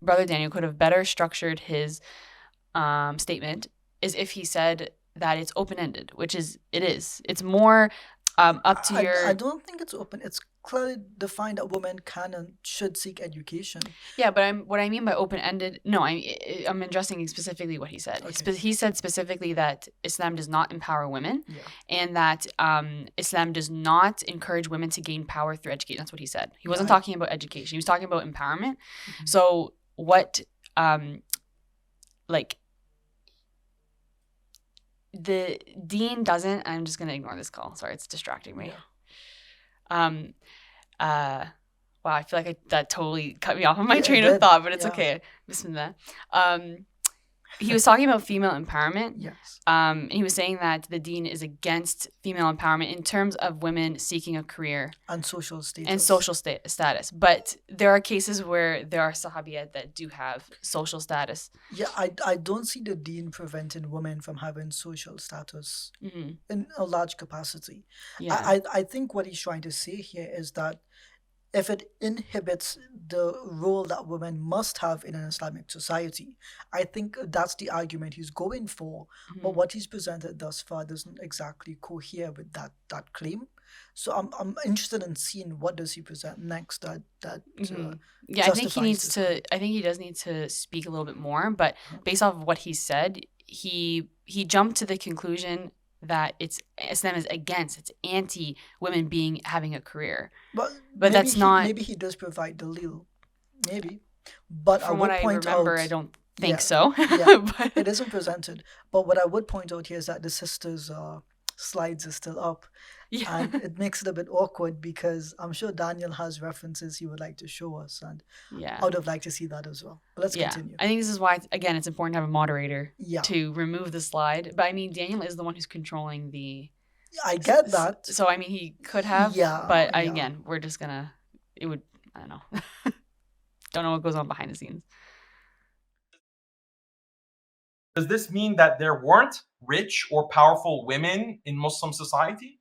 S2: Brother Daniel could have better structured his statement is if he said that it's open-ended, which it is. It's more up to your...
S1: I don't think it's open. It's clearly defined that women can and should seek education.
S2: Yeah, but what I mean by open-ended... No, I'm addressing specifically what he said.
S1: Okay.
S2: He said specifically that Islam does not empower women, and that Islam does not encourage women to gain power through education. That's what he said. He wasn't talking about education. He was talking about empowerment. So what... the Dean doesn't... I'm just going to ignore this call. Sorry, it's distracting me. Wow, I feel like that totally cut me off on my train of thought, but it's okay. Bismillah. He was talking about female empowerment.
S1: Yes.
S2: And he was saying that the Deen is against female empowerment in terms of women seeking a career.
S1: And social status.
S2: Status. But there are cases where there are sahabiyat that do have social status.
S1: Yeah, I don't see the Deen preventing women from having social status in a large capacity.
S2: Yeah.
S1: I think what he's trying to say here is that if it inhibits the role that women must have in an Islamic society, I think that's the argument he's going for. But what he's presented thus far doesn't exactly cohere with that claim. So I'm interested in seeing what does he present next
S2: yeah, I think he needs to. I think he does need to speak a little bit more. But based off of what he said, he jumped to the conclusion that Islam is against, it's anti women having a career. But that's not.
S1: Maybe he does provide dalil, maybe. But
S2: from what I remember, I don't think so.
S1: But it isn't presented. But what I would point out here is that the sister's slides are still up.
S2: Yeah.
S1: And it makes it a bit awkward because I'm sure Daniel has references he would like to show us, and I would have liked to see that as well. But let's continue.
S2: I think this is why, again, it's important to have a moderator to remove the slide. But I mean, Daniel is the one who's controlling the...
S1: I get that.
S2: So, I mean, he could have, but again, we're just gonna... I don't know. Don't know what goes on behind the scenes.
S4: Does this mean that there weren't rich or powerful women in Muslim society?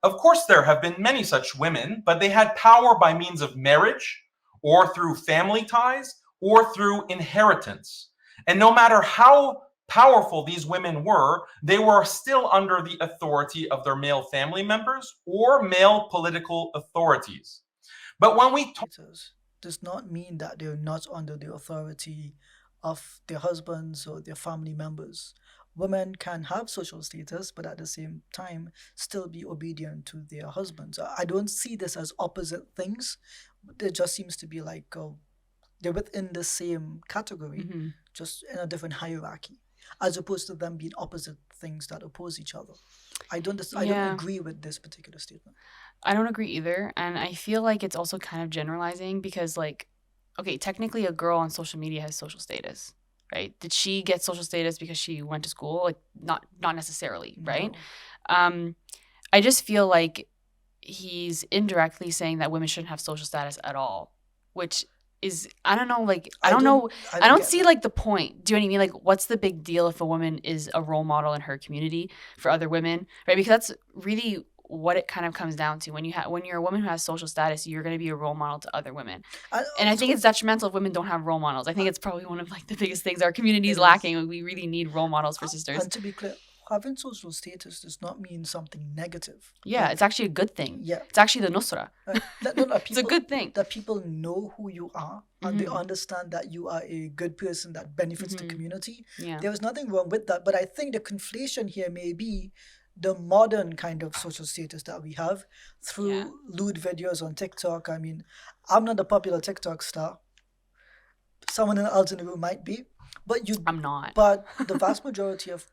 S4: Of course, there have been many such women, but they had power by means of marriage, or through family ties, or through inheritance. And no matter how powerful these women were, they were still under the authority of their male family members or male political authorities. But when we
S1: does not mean that they're not under the authority of their husbands or their family members. Women can have social status, but at the same time still be obedient to their husbands. I don't see this as opposite things. It just seems to be like they're within the same category, just in a different hierarchy, as opposed to them being opposite things that oppose each other. I don't agree with this particular statement.
S2: I don't agree either. And I feel like it's also kind of generalizing because, like, okay, technically a girl on social media has social status, right? Did she get social status because she went to school? Like, not necessarily, right?
S1: No.
S2: I just feel like he's indirectly saying that women shouldn't have social status at all, which is, I don't know, like, I don't see, like, the point. Do you know what I mean? Like, what's the big deal if a woman is a role model in her community for other women, right? Because that's really what it kind of comes down to. When you're a woman who has social status, you're going to be a role model to other women. And I think it's detrimental if women don't have role models. I think it's probably one of like the biggest things our community is lacking. We really need role models for sisters.
S1: And to be clear, having social status does not mean something negative.
S2: Yeah,
S1: Like,
S2: it's actually a good thing.
S1: yeah.
S2: It's actually the nusra.
S1: It's
S2: a good thing.
S1: That people know who you are and they understand that you are a good person that benefits the community.
S2: Yeah.
S1: There is nothing wrong with that. But I think the conflation here may be the modern kind of social status that we have through lewd videos on TikTok. I mean, I'm not a popular TikTok star. Someone else in the room might be. But
S2: I'm not.
S1: But the vast majority of,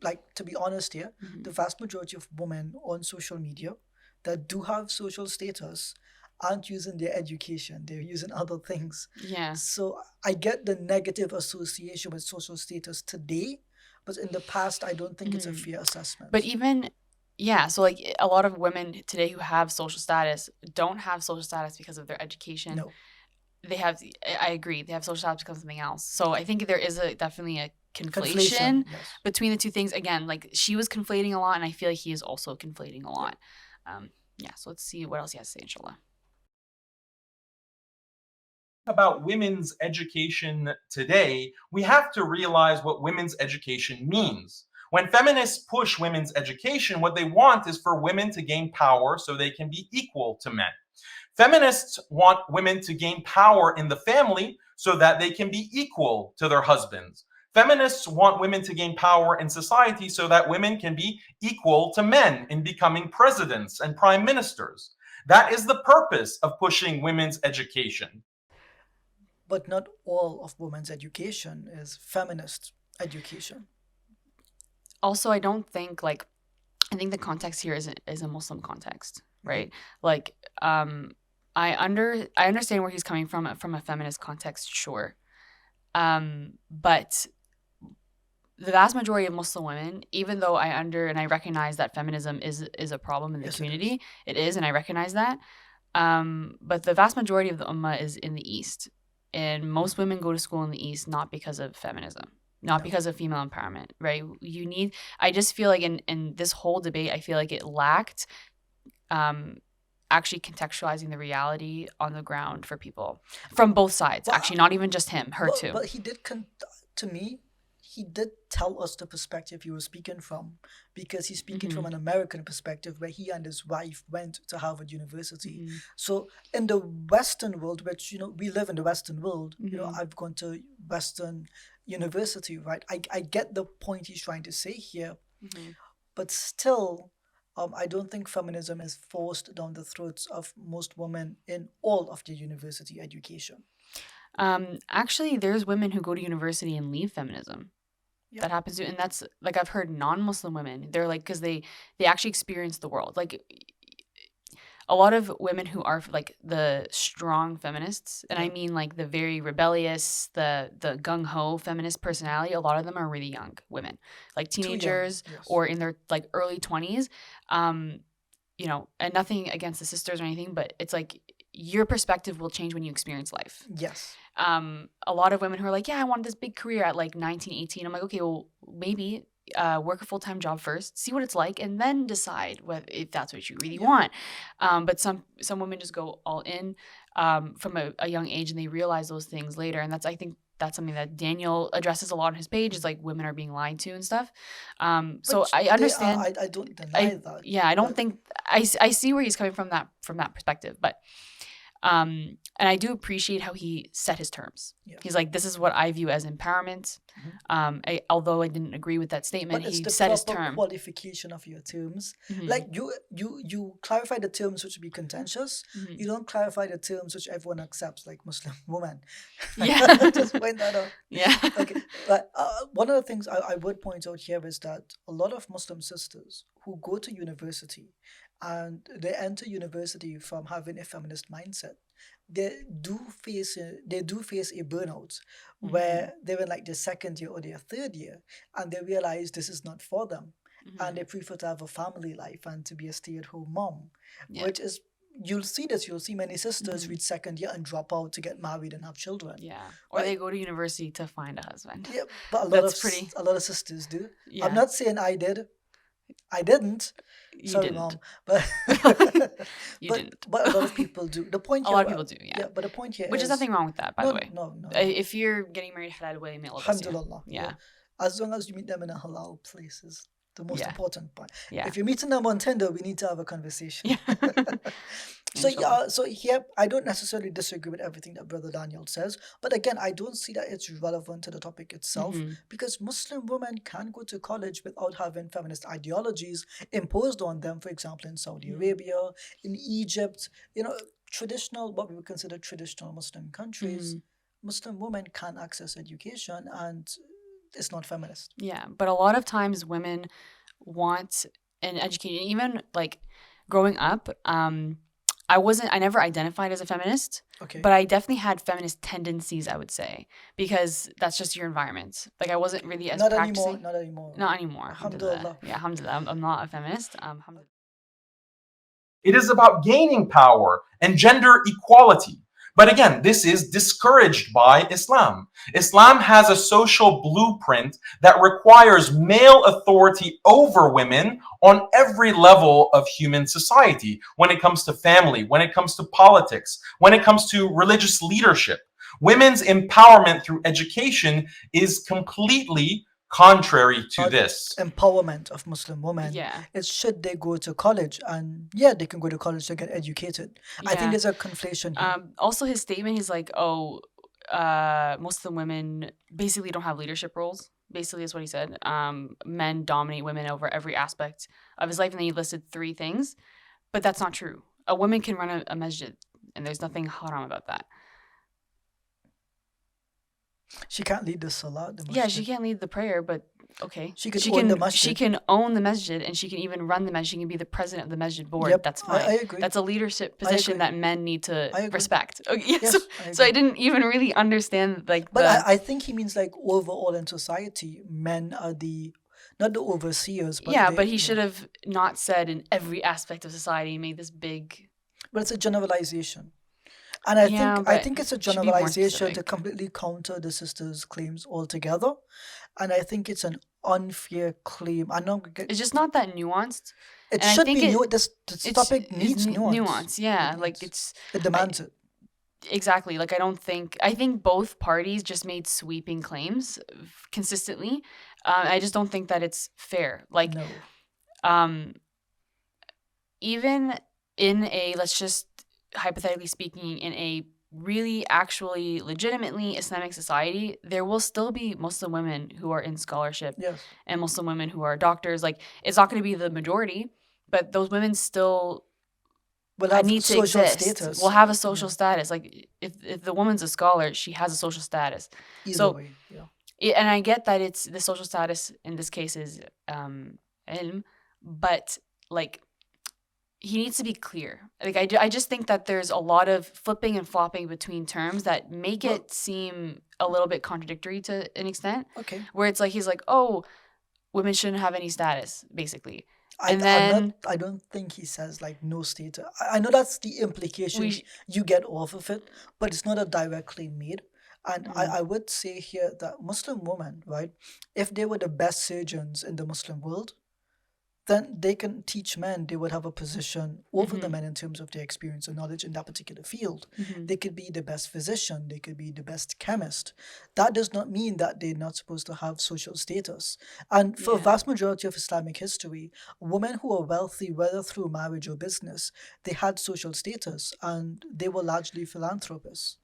S1: like, to be honest here, the vast majority of women on social media that do have social status aren't using their education. They're using other things.
S2: Yeah.
S1: So I get the negative association with social status today, but in the past, I don't think it's a fair assessment.
S2: But even, so like a lot of women today who have social status don't have social status because of their education.
S1: No.
S2: They have, I agree, they have social status because of something else. So I think there is definitely a conflation between the two things. Again, like she was conflating a lot, and I feel like he is also conflating a lot. So let's see what else he has to say, inshallah.
S4: About women's education today, we have to realize what women's education means. When feminists push women's education, what they want is for women to gain power so they can be equal to men. Feminists want women to gain power in the family so that they can be equal to their husbands. Feminists want women to gain power in society so that women can be equal to men in becoming presidents and prime ministers. That is the purpose of pushing women's education.
S1: But not all of women's education is feminist education.
S2: Also, I think the context here is a Muslim context, right? Like, I understand where he's coming from a feminist context, sure. But the vast majority of Muslim women, even though I recognize that feminism is a problem in the community, it is, and I recognize that. But the vast majority of the ummah is in the East. And most women go to school in the East not because of feminism, not because of female empowerment, right? I just feel like in this whole debate, I feel like it lacked actually contextualizing the reality on the ground for people from both sides. Actually, not even just him, her too.
S1: But he did, to me, he did tell us the perspective he was speaking from, because he's speaking from an American perspective where he and his wife went to Harvard University. So in the Western world, which, we live in the Western world, I've gone to Western University, right? I get the point he's trying to say here, but still, I don't think feminism is forced down the throats of most women in all of their university education.
S2: Actually, there's women who go to university and leave feminism. Yeah. That happens to, and that's like I've heard non-Muslim women. They're like, because they actually experience the world. Like a lot of women who are like the strong feminists, and I mean like the very rebellious, the gung-ho feminist personality. A lot of them are really young women, like teenagers or in their like early 20s. And nothing against the sisters or anything, but it's like your perspective will change when you experience life.
S1: Yes.
S2: A lot of women who are like, I want this big career at like 19, 18. I'm like, okay, well, maybe work a full-time job first, see what it's like, and then decide if that's what you really want. But some women just go all in from a young age, and they realize those things later. And I think that's something that Daniel addresses a lot on his page, is like women are being lied to and stuff. So I understand.
S1: I don't deny that.
S2: Yeah, I don't think I see where he's coming from that perspective, but and I do appreciate how he set his terms. Yeah. He's like, this is what I view as empowerment. Although I didn't agree with that statement, he set his term.
S1: Qualification of your terms. Like you clarify the terms which would be contentious. You don't clarify the terms which everyone accepts, like Muslim woman.
S2: Yeah.
S1: Just point that out.
S2: Yeah.
S1: Okay. But one of the things I would point out here is that a lot of Muslim sisters who go to university, and they enter university from having a feminist mindset, they do face a burnout where they're in like their second year or their third year, and they realize this is not for them, and they prefer to have a family life and to be a stay-at-home mom, which is, you'll see many sisters reach second year and drop out to get married and have children.
S2: Yeah, or they go to university to find a husband.
S1: Yeah, but a lot of sisters do. Yeah. I'm not saying I did. I didn't.
S2: You
S1: Sorry,
S2: didn't.
S1: mom. But
S2: You didn't.
S1: but a lot of people do. The point
S2: A
S1: here,
S2: lot of people do, yeah.
S1: but the point here
S2: Which is nothing wrong with that, by
S1: no,
S2: the way.
S1: no.
S2: If you're getting married halal way, may Allah bless you.
S1: Alhamdulillah.
S2: Yeah.
S1: As long as you meet them in a halal place is the most
S2: Yeah.
S1: important part.
S2: Yeah.
S1: If you're meeting them on Tinder, we need to have a conversation.
S2: Yeah.
S1: So
S2: Inshallah.
S1: so here I don't necessarily disagree with everything that Brother Daniel says, but again, I don't see that it's relevant to the topic itself
S2: Mhm.
S1: because Muslim women can go to college without having feminist ideologies imposed on them. For example, in Saudi
S2: Mhm.
S1: Arabia, in Egypt, traditional, what we would consider traditional Muslim countries,
S2: Mhm.
S1: Muslim women can access education and it's not feminist.
S2: Yeah, but a lot of times women want an education. Even like growing up, I never identified as a feminist,
S1: Okay.
S2: but I definitely had feminist tendencies, I would say, because that's just your environment. Like I wasn't really as
S1: Not
S2: practicing.
S1: anymore. Not anymore.
S2: Not anymore.
S1: Alhamdulillah.
S2: Yeah, alhamdulillah. I'm not a feminist. Alhamdulillah.
S4: It is about gaining power and gender equality. But again, this is discouraged by Islam. Islam has a social blueprint that requires male authority over women on every level of human society, when it comes to family, when it comes to politics, when it comes to religious leadership. Women's empowerment through education is completely contrary to this.
S1: Empowerment of Muslim women.
S2: Yeah.
S1: It's should they go to college, and yeah, they can go to college to get educated. I think
S2: Yeah.
S1: there's a conflation here.
S2: Also, his statement, he's like, Muslim women basically don't have leadership roles. Basically, is what he said. Men dominate women over every aspect of his life, and then he listed 3 things, but that's not true. A woman can run a masjid, and there's nothing haram about that.
S1: She can't lead the salah. The
S2: Yeah,
S1: masjid.
S2: she can't lead the prayer, but okay.
S1: She could own the masjid.
S2: She can own the masjid, and she can even run the masjid. She can be the president of the masjid board.
S1: Yep,
S2: That's fine.
S1: I agree.
S2: That's a leadership position
S1: agree.
S2: that men need to
S1: I agree.
S2: respect. Okay, yeah,
S1: Yes,
S2: so I
S1: agree.
S2: didn't even really understand like
S1: But
S2: the.
S1: I think he means like overall in society, men are not the overseers, but
S2: Yeah,
S1: they-
S2: but he should have not said in every aspect of society, made this big.
S1: But it's a generalization. And I
S2: Yeah,
S1: think
S2: but
S1: it's a
S2: it should be more
S1: generalization to
S2: specific.
S1: completely counter the sister's claims altogether. And I think it's an unfair claim. I know
S2: It's just not that nuanced.
S1: it
S2: and I
S1: should
S2: think
S1: be
S2: it-
S1: this topic
S2: It's
S1: needs nuance.
S2: Yeah,
S1: It
S2: like
S1: needs-
S2: it's
S1: it demands it.
S2: exactly like I think both parties just made sweeping claims consistently. I just don't think that it's fair. Like,
S1: No.
S2: even in a, let's just hypothetically speaking, in a really actually legitimately Islamic society, there will still be Muslim women who are in scholarship
S1: Yes.
S2: and Muslim women who are doctors. Like, it's not going to be the majority, but those women still
S1: We'll have
S2: need to
S1: social
S2: exist.
S1: status.
S2: Will have a social status. Like, if the woman's a scholar, she has a social status.
S1: Either
S2: so-
S1: way. Yeah.
S2: And I get that it's the social status in this case is ilm, but like he needs to be clear. Like I just think that there's a lot of flipping and flopping between terms that make
S1: Well-
S2: it seem a little bit contradictory to an extent.
S1: Okay.
S2: Where it's like he's like, oh, women shouldn't have any status, basically.
S1: I don't think he says like no status. I know that's the implication
S2: We sh-
S1: you get off of it, but it's not a direct claim made. And
S2: Mhm.
S1: I would say here that Muslim women, right, if they were the best surgeons in the Muslim world, then they can teach men, they would have a position over the
S2: Mhm.
S1: men in terms of their experience and knowledge in that particular field.
S2: Mhm.
S1: They could be the best physician, they could be the best chemist. That does not mean that they're not supposed to have social status. And for a
S2: Yeah.
S1: vast majority of Islamic history, women who are wealthy, whether through marriage or business, they had social status and they were largely philanthropists.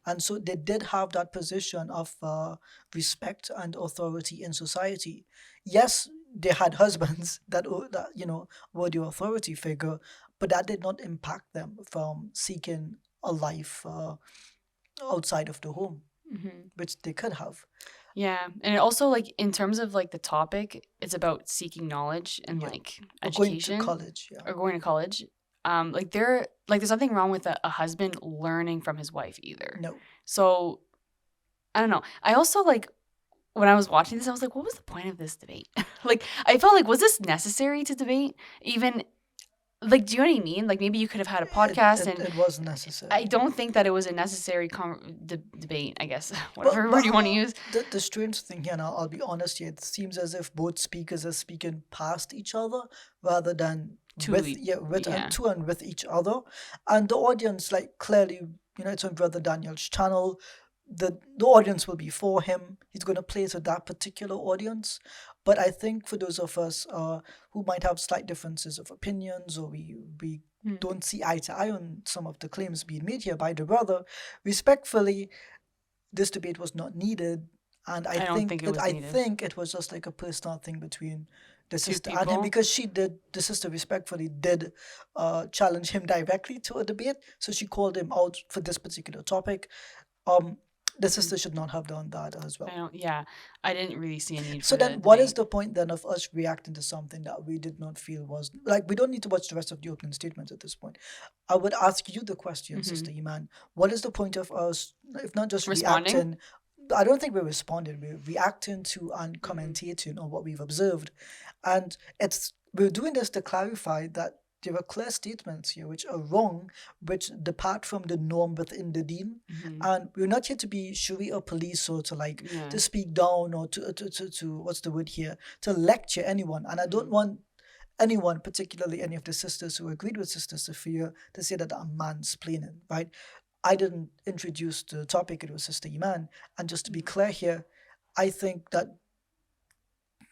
S1: And so they did have that position of respect and authority in society. Yes, they had husbands that were the authority figure, but that did not impact them from seeking a life outside of the home,
S2: Mhm.
S1: which they could have.
S2: Yeah, and it also like in terms of like the topic, it's about seeking knowledge and
S1: Yeah.
S2: like
S1: Or going
S2: education
S1: to college, yeah.
S2: or going to college. There's nothing wrong with a husband learning from his wife either.
S1: No.
S2: So I don't know. I also like when I was watching this, I was like, what was the point of this debate? Like I felt like, was this necessary to debate? Even like, do you know what I mean? Like, maybe you could have had a podcast, and
S1: It wasn't necessary.
S2: I don't think that it was a necessary debate, I guess, whatever word you want to use.
S1: The strange thing here, and I'll be honest here, it seems as if both speakers are speaking past each other rather than
S2: To
S1: with
S2: each-
S1: with
S2: yeah.
S1: and to and with each other. And the audience, like, clearly, it's on Brother Daniel's channel. The audience will be for him. He's going to play to that particular audience. But I think for those of us who might have slight differences of opinions, or we don't see eye to eye on some of the claims being made here by the brother, respectfully, this debate was not needed. And I
S2: don't think it was
S1: I
S2: needed.
S1: think it was just like a personal thing between the sister and him,
S2: people?
S1: because the sister respectfully did challenge him directly to a debate. So she called him out for this particular topic. The sister should not have done that as well.
S2: I didn't really see a need
S1: So
S2: for
S1: then
S2: the
S1: what is
S2: debate.
S1: the point then of us reacting to something that we did not feel was, like, we don't need to watch the rest of the opening statements at this point. I would ask you the question, Sister Iman, what is the point of us, if not just
S2: Responding?
S1: reacting? I don't think we're responding, we're reacting to and commentating on what we've observed. And we're doing this to clarify that there are clear statements here which are wrong, which depart from the norm within the deen. And we're not here to be Sharia police, or to to speak down, or to what's the word here, to lecture anyone. And I don't want anyone, particularly any of the sisters who agreed with Sister Sophia, to say that I'm mansplaining, right? I didn't introduce the topic, it was Sister Iman. And just to be clear here, I think that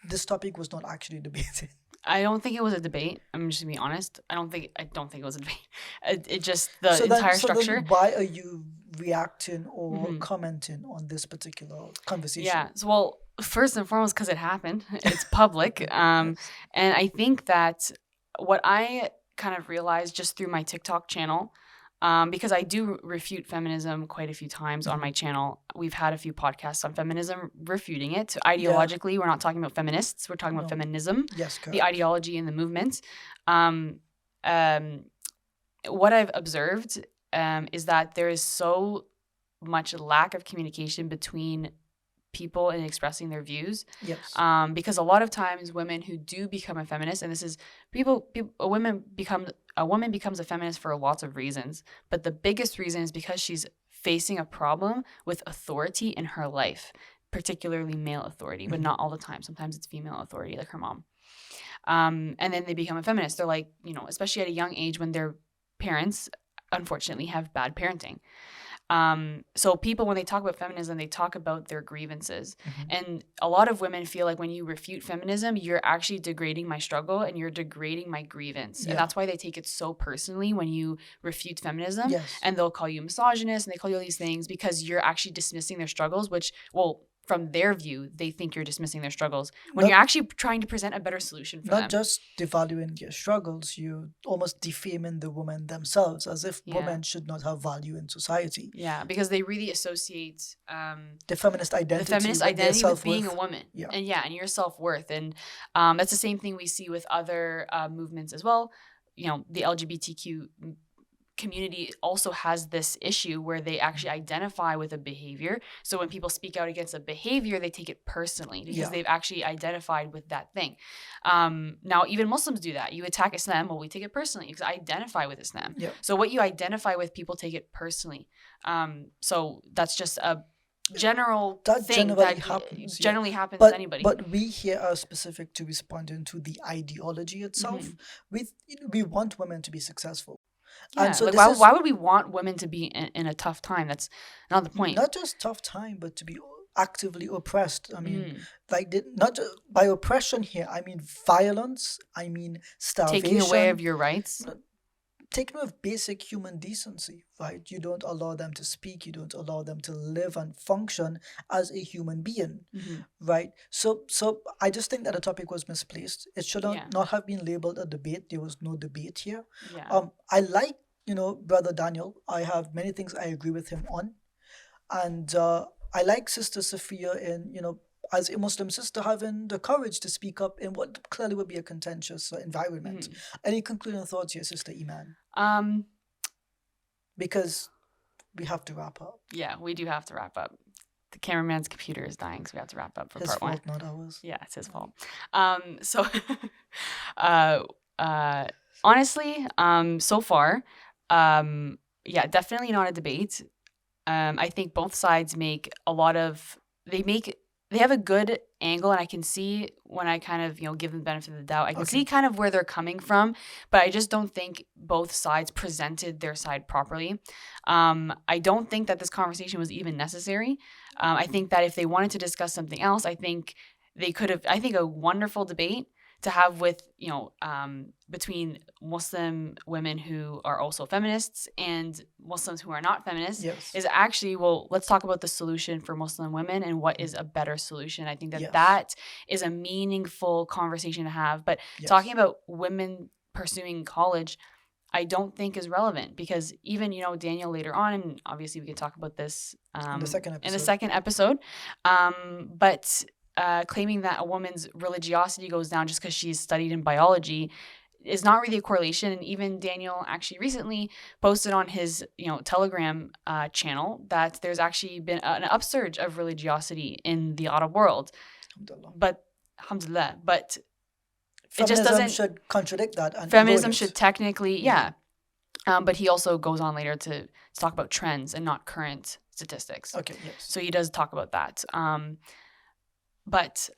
S1: this topic was not actually debated.
S2: I don't think it was a debate. I'm just gonna be honest. I don't think it was a debate. It just the
S1: So
S2: entire
S1: then
S2: structure.
S1: why are you reacting or commenting on this particular conversation?
S2: Yeah. So, well, first and foremost, because it happened. It's public. And I think that what I kind of realized just through my TikTok channel, because I do refute feminism quite a few times on my channel. We've had a few podcasts on feminism refuting it. Ideologically, we're not talking about feminists. We're talking about feminism.
S1: Yes, correct.
S2: The ideology and the movement. What I've observed is that there is so much lack of communication between people in expressing their views.
S1: Yes.
S2: Because a lot of times women who do become a feminist, and this is a woman becomes a feminist for lots of reasons, but the biggest reason is because she's facing a problem with authority in her life, particularly male authority, but not all the time. Sometimes it's female authority, like her mom. And then they become a feminist. They're like, especially at a young age when their parents, unfortunately, have bad parenting. So people, when they talk about feminism, they talk about their grievances. And a lot of women feel like when you refute feminism, you're actually degrading my struggle and you're degrading my grievance.
S1: Yeah.
S2: And that's why they take it so personally when you refute feminism.
S1: Yes.
S2: And they'll call you misogynist and they call you all these things because you're actually dismissing their struggles, which, well, from their view, they think you're dismissing their struggles when you're actually trying to present a better solution for them.
S1: Not just devaluing their struggles, you're almost defaming the women themselves, as if women should not have value in society.
S2: Yeah, because they really associate
S1: the feminist identity
S2: with being a woman.
S1: Yeah.
S2: And your self-worth. And that's the same thing we see with other movements as well. The LGBTQ community also has this issue where they actually identify with a behavior. So when people speak out against a behavior, they take it personally because they've actually identified with that thing. Now, even Muslims do that. You attack Islam, well, we take it personally because I identify with Islam.
S1: Yeah.
S2: So what you identify with, people take it personally. So that's just a general thing generally happens to anybody.
S1: But we here are specific to responding to the ideology itself. We want women to be successful.
S2: Yeah,
S1: and so
S2: why would we want women to be in a tough time? That's not the point.
S1: Not just tough time, but to be actively oppressed. I mean, not just, by oppression here, I mean violence, I mean starvation.
S2: Taking away of your rights.
S1: Taking away of basic human decency, right? You don't allow them to speak, you don't allow them to live and function as a human being, right? So I just think that the topic was misplaced. It should not have been labeled a debate. There was no debate here.
S2: Yeah.
S1: I like, Brother Daniel. I have many things I agree with him on. And I like Sister Sophia in, as a Muslim sister, having the courage to speak up in what clearly would be a contentious environment. Any concluding thoughts here, Sister Iman? Because we have to wrap up.
S2: Yeah, we do have to wrap up. The cameraman's computer is dying, so we have to wrap up for
S1: his
S2: part
S1: fault,
S2: one.
S1: Not ours.
S2: Yeah, it's his fault. Honestly, so far, yeah, definitely not a debate. I think both sides make a lot of they have a good angle, and I can see when I kind of give them the benefit of the doubt. I can see kind of where they're coming from, but I just don't think both sides presented their side properly. I don't think that this conversation was even necessary. I think that if they wanted to discuss something else, I think they could have. I think a wonderful debate to have with between Muslim women who are also feminists and Muslims who are not feminists is actually, well, let's talk about the solution for Muslim women and what is a better solution. I think that that is a meaningful conversation to have. But talking about women pursuing college, I don't think is relevant, because even Daniel later on, and obviously we can talk about this
S1: in the second episode.
S2: But claiming that a woman's religiosity goes down just because she's studied in biology is not really a correlation. And even Daniel actually recently posted on his Telegram channel that there's actually been an upsurge of religiosity in the Arab world. Alhamdulillah. But
S1: feminism
S2: it just doesn't
S1: should contradict that. And
S2: feminism should technically, but he also goes on later to talk about trends and not current statistics.
S1: Okay, yes.
S2: So he does talk about that. But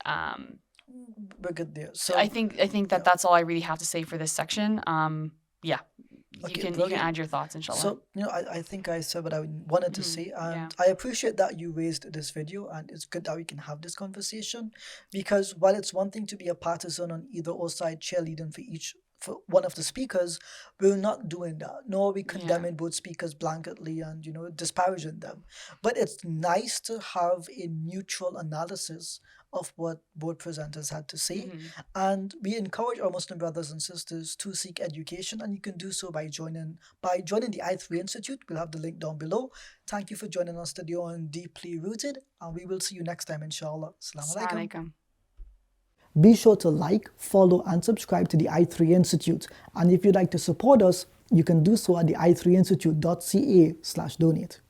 S1: we're good there. So
S2: I think that that's all I really have to say for this section. You can add your thoughts, inshallah.
S1: So I think I said what I wanted to say, and I appreciate that you raised this video, and it's good that we can have this conversation, because while it's one thing to be a partisan on either or side cheerleading for one of the speakers, we're not doing that. Nor are we condemning both speakers blanketly and disparaging them. But it's nice to have a neutral analysis of what both presenters had to say. And we encourage our Muslim brothers and sisters to seek education, and you can do so by joining the I3 Institute. We'll have the link down below. Thank you for joining us today on Deeply Rooted, and we will see you next time, inshallah. Assalamu alaikum. Be sure to like, follow, and subscribe to the I3 Institute. And if you'd like to support us, you can do so at the i3institute.ca/donate.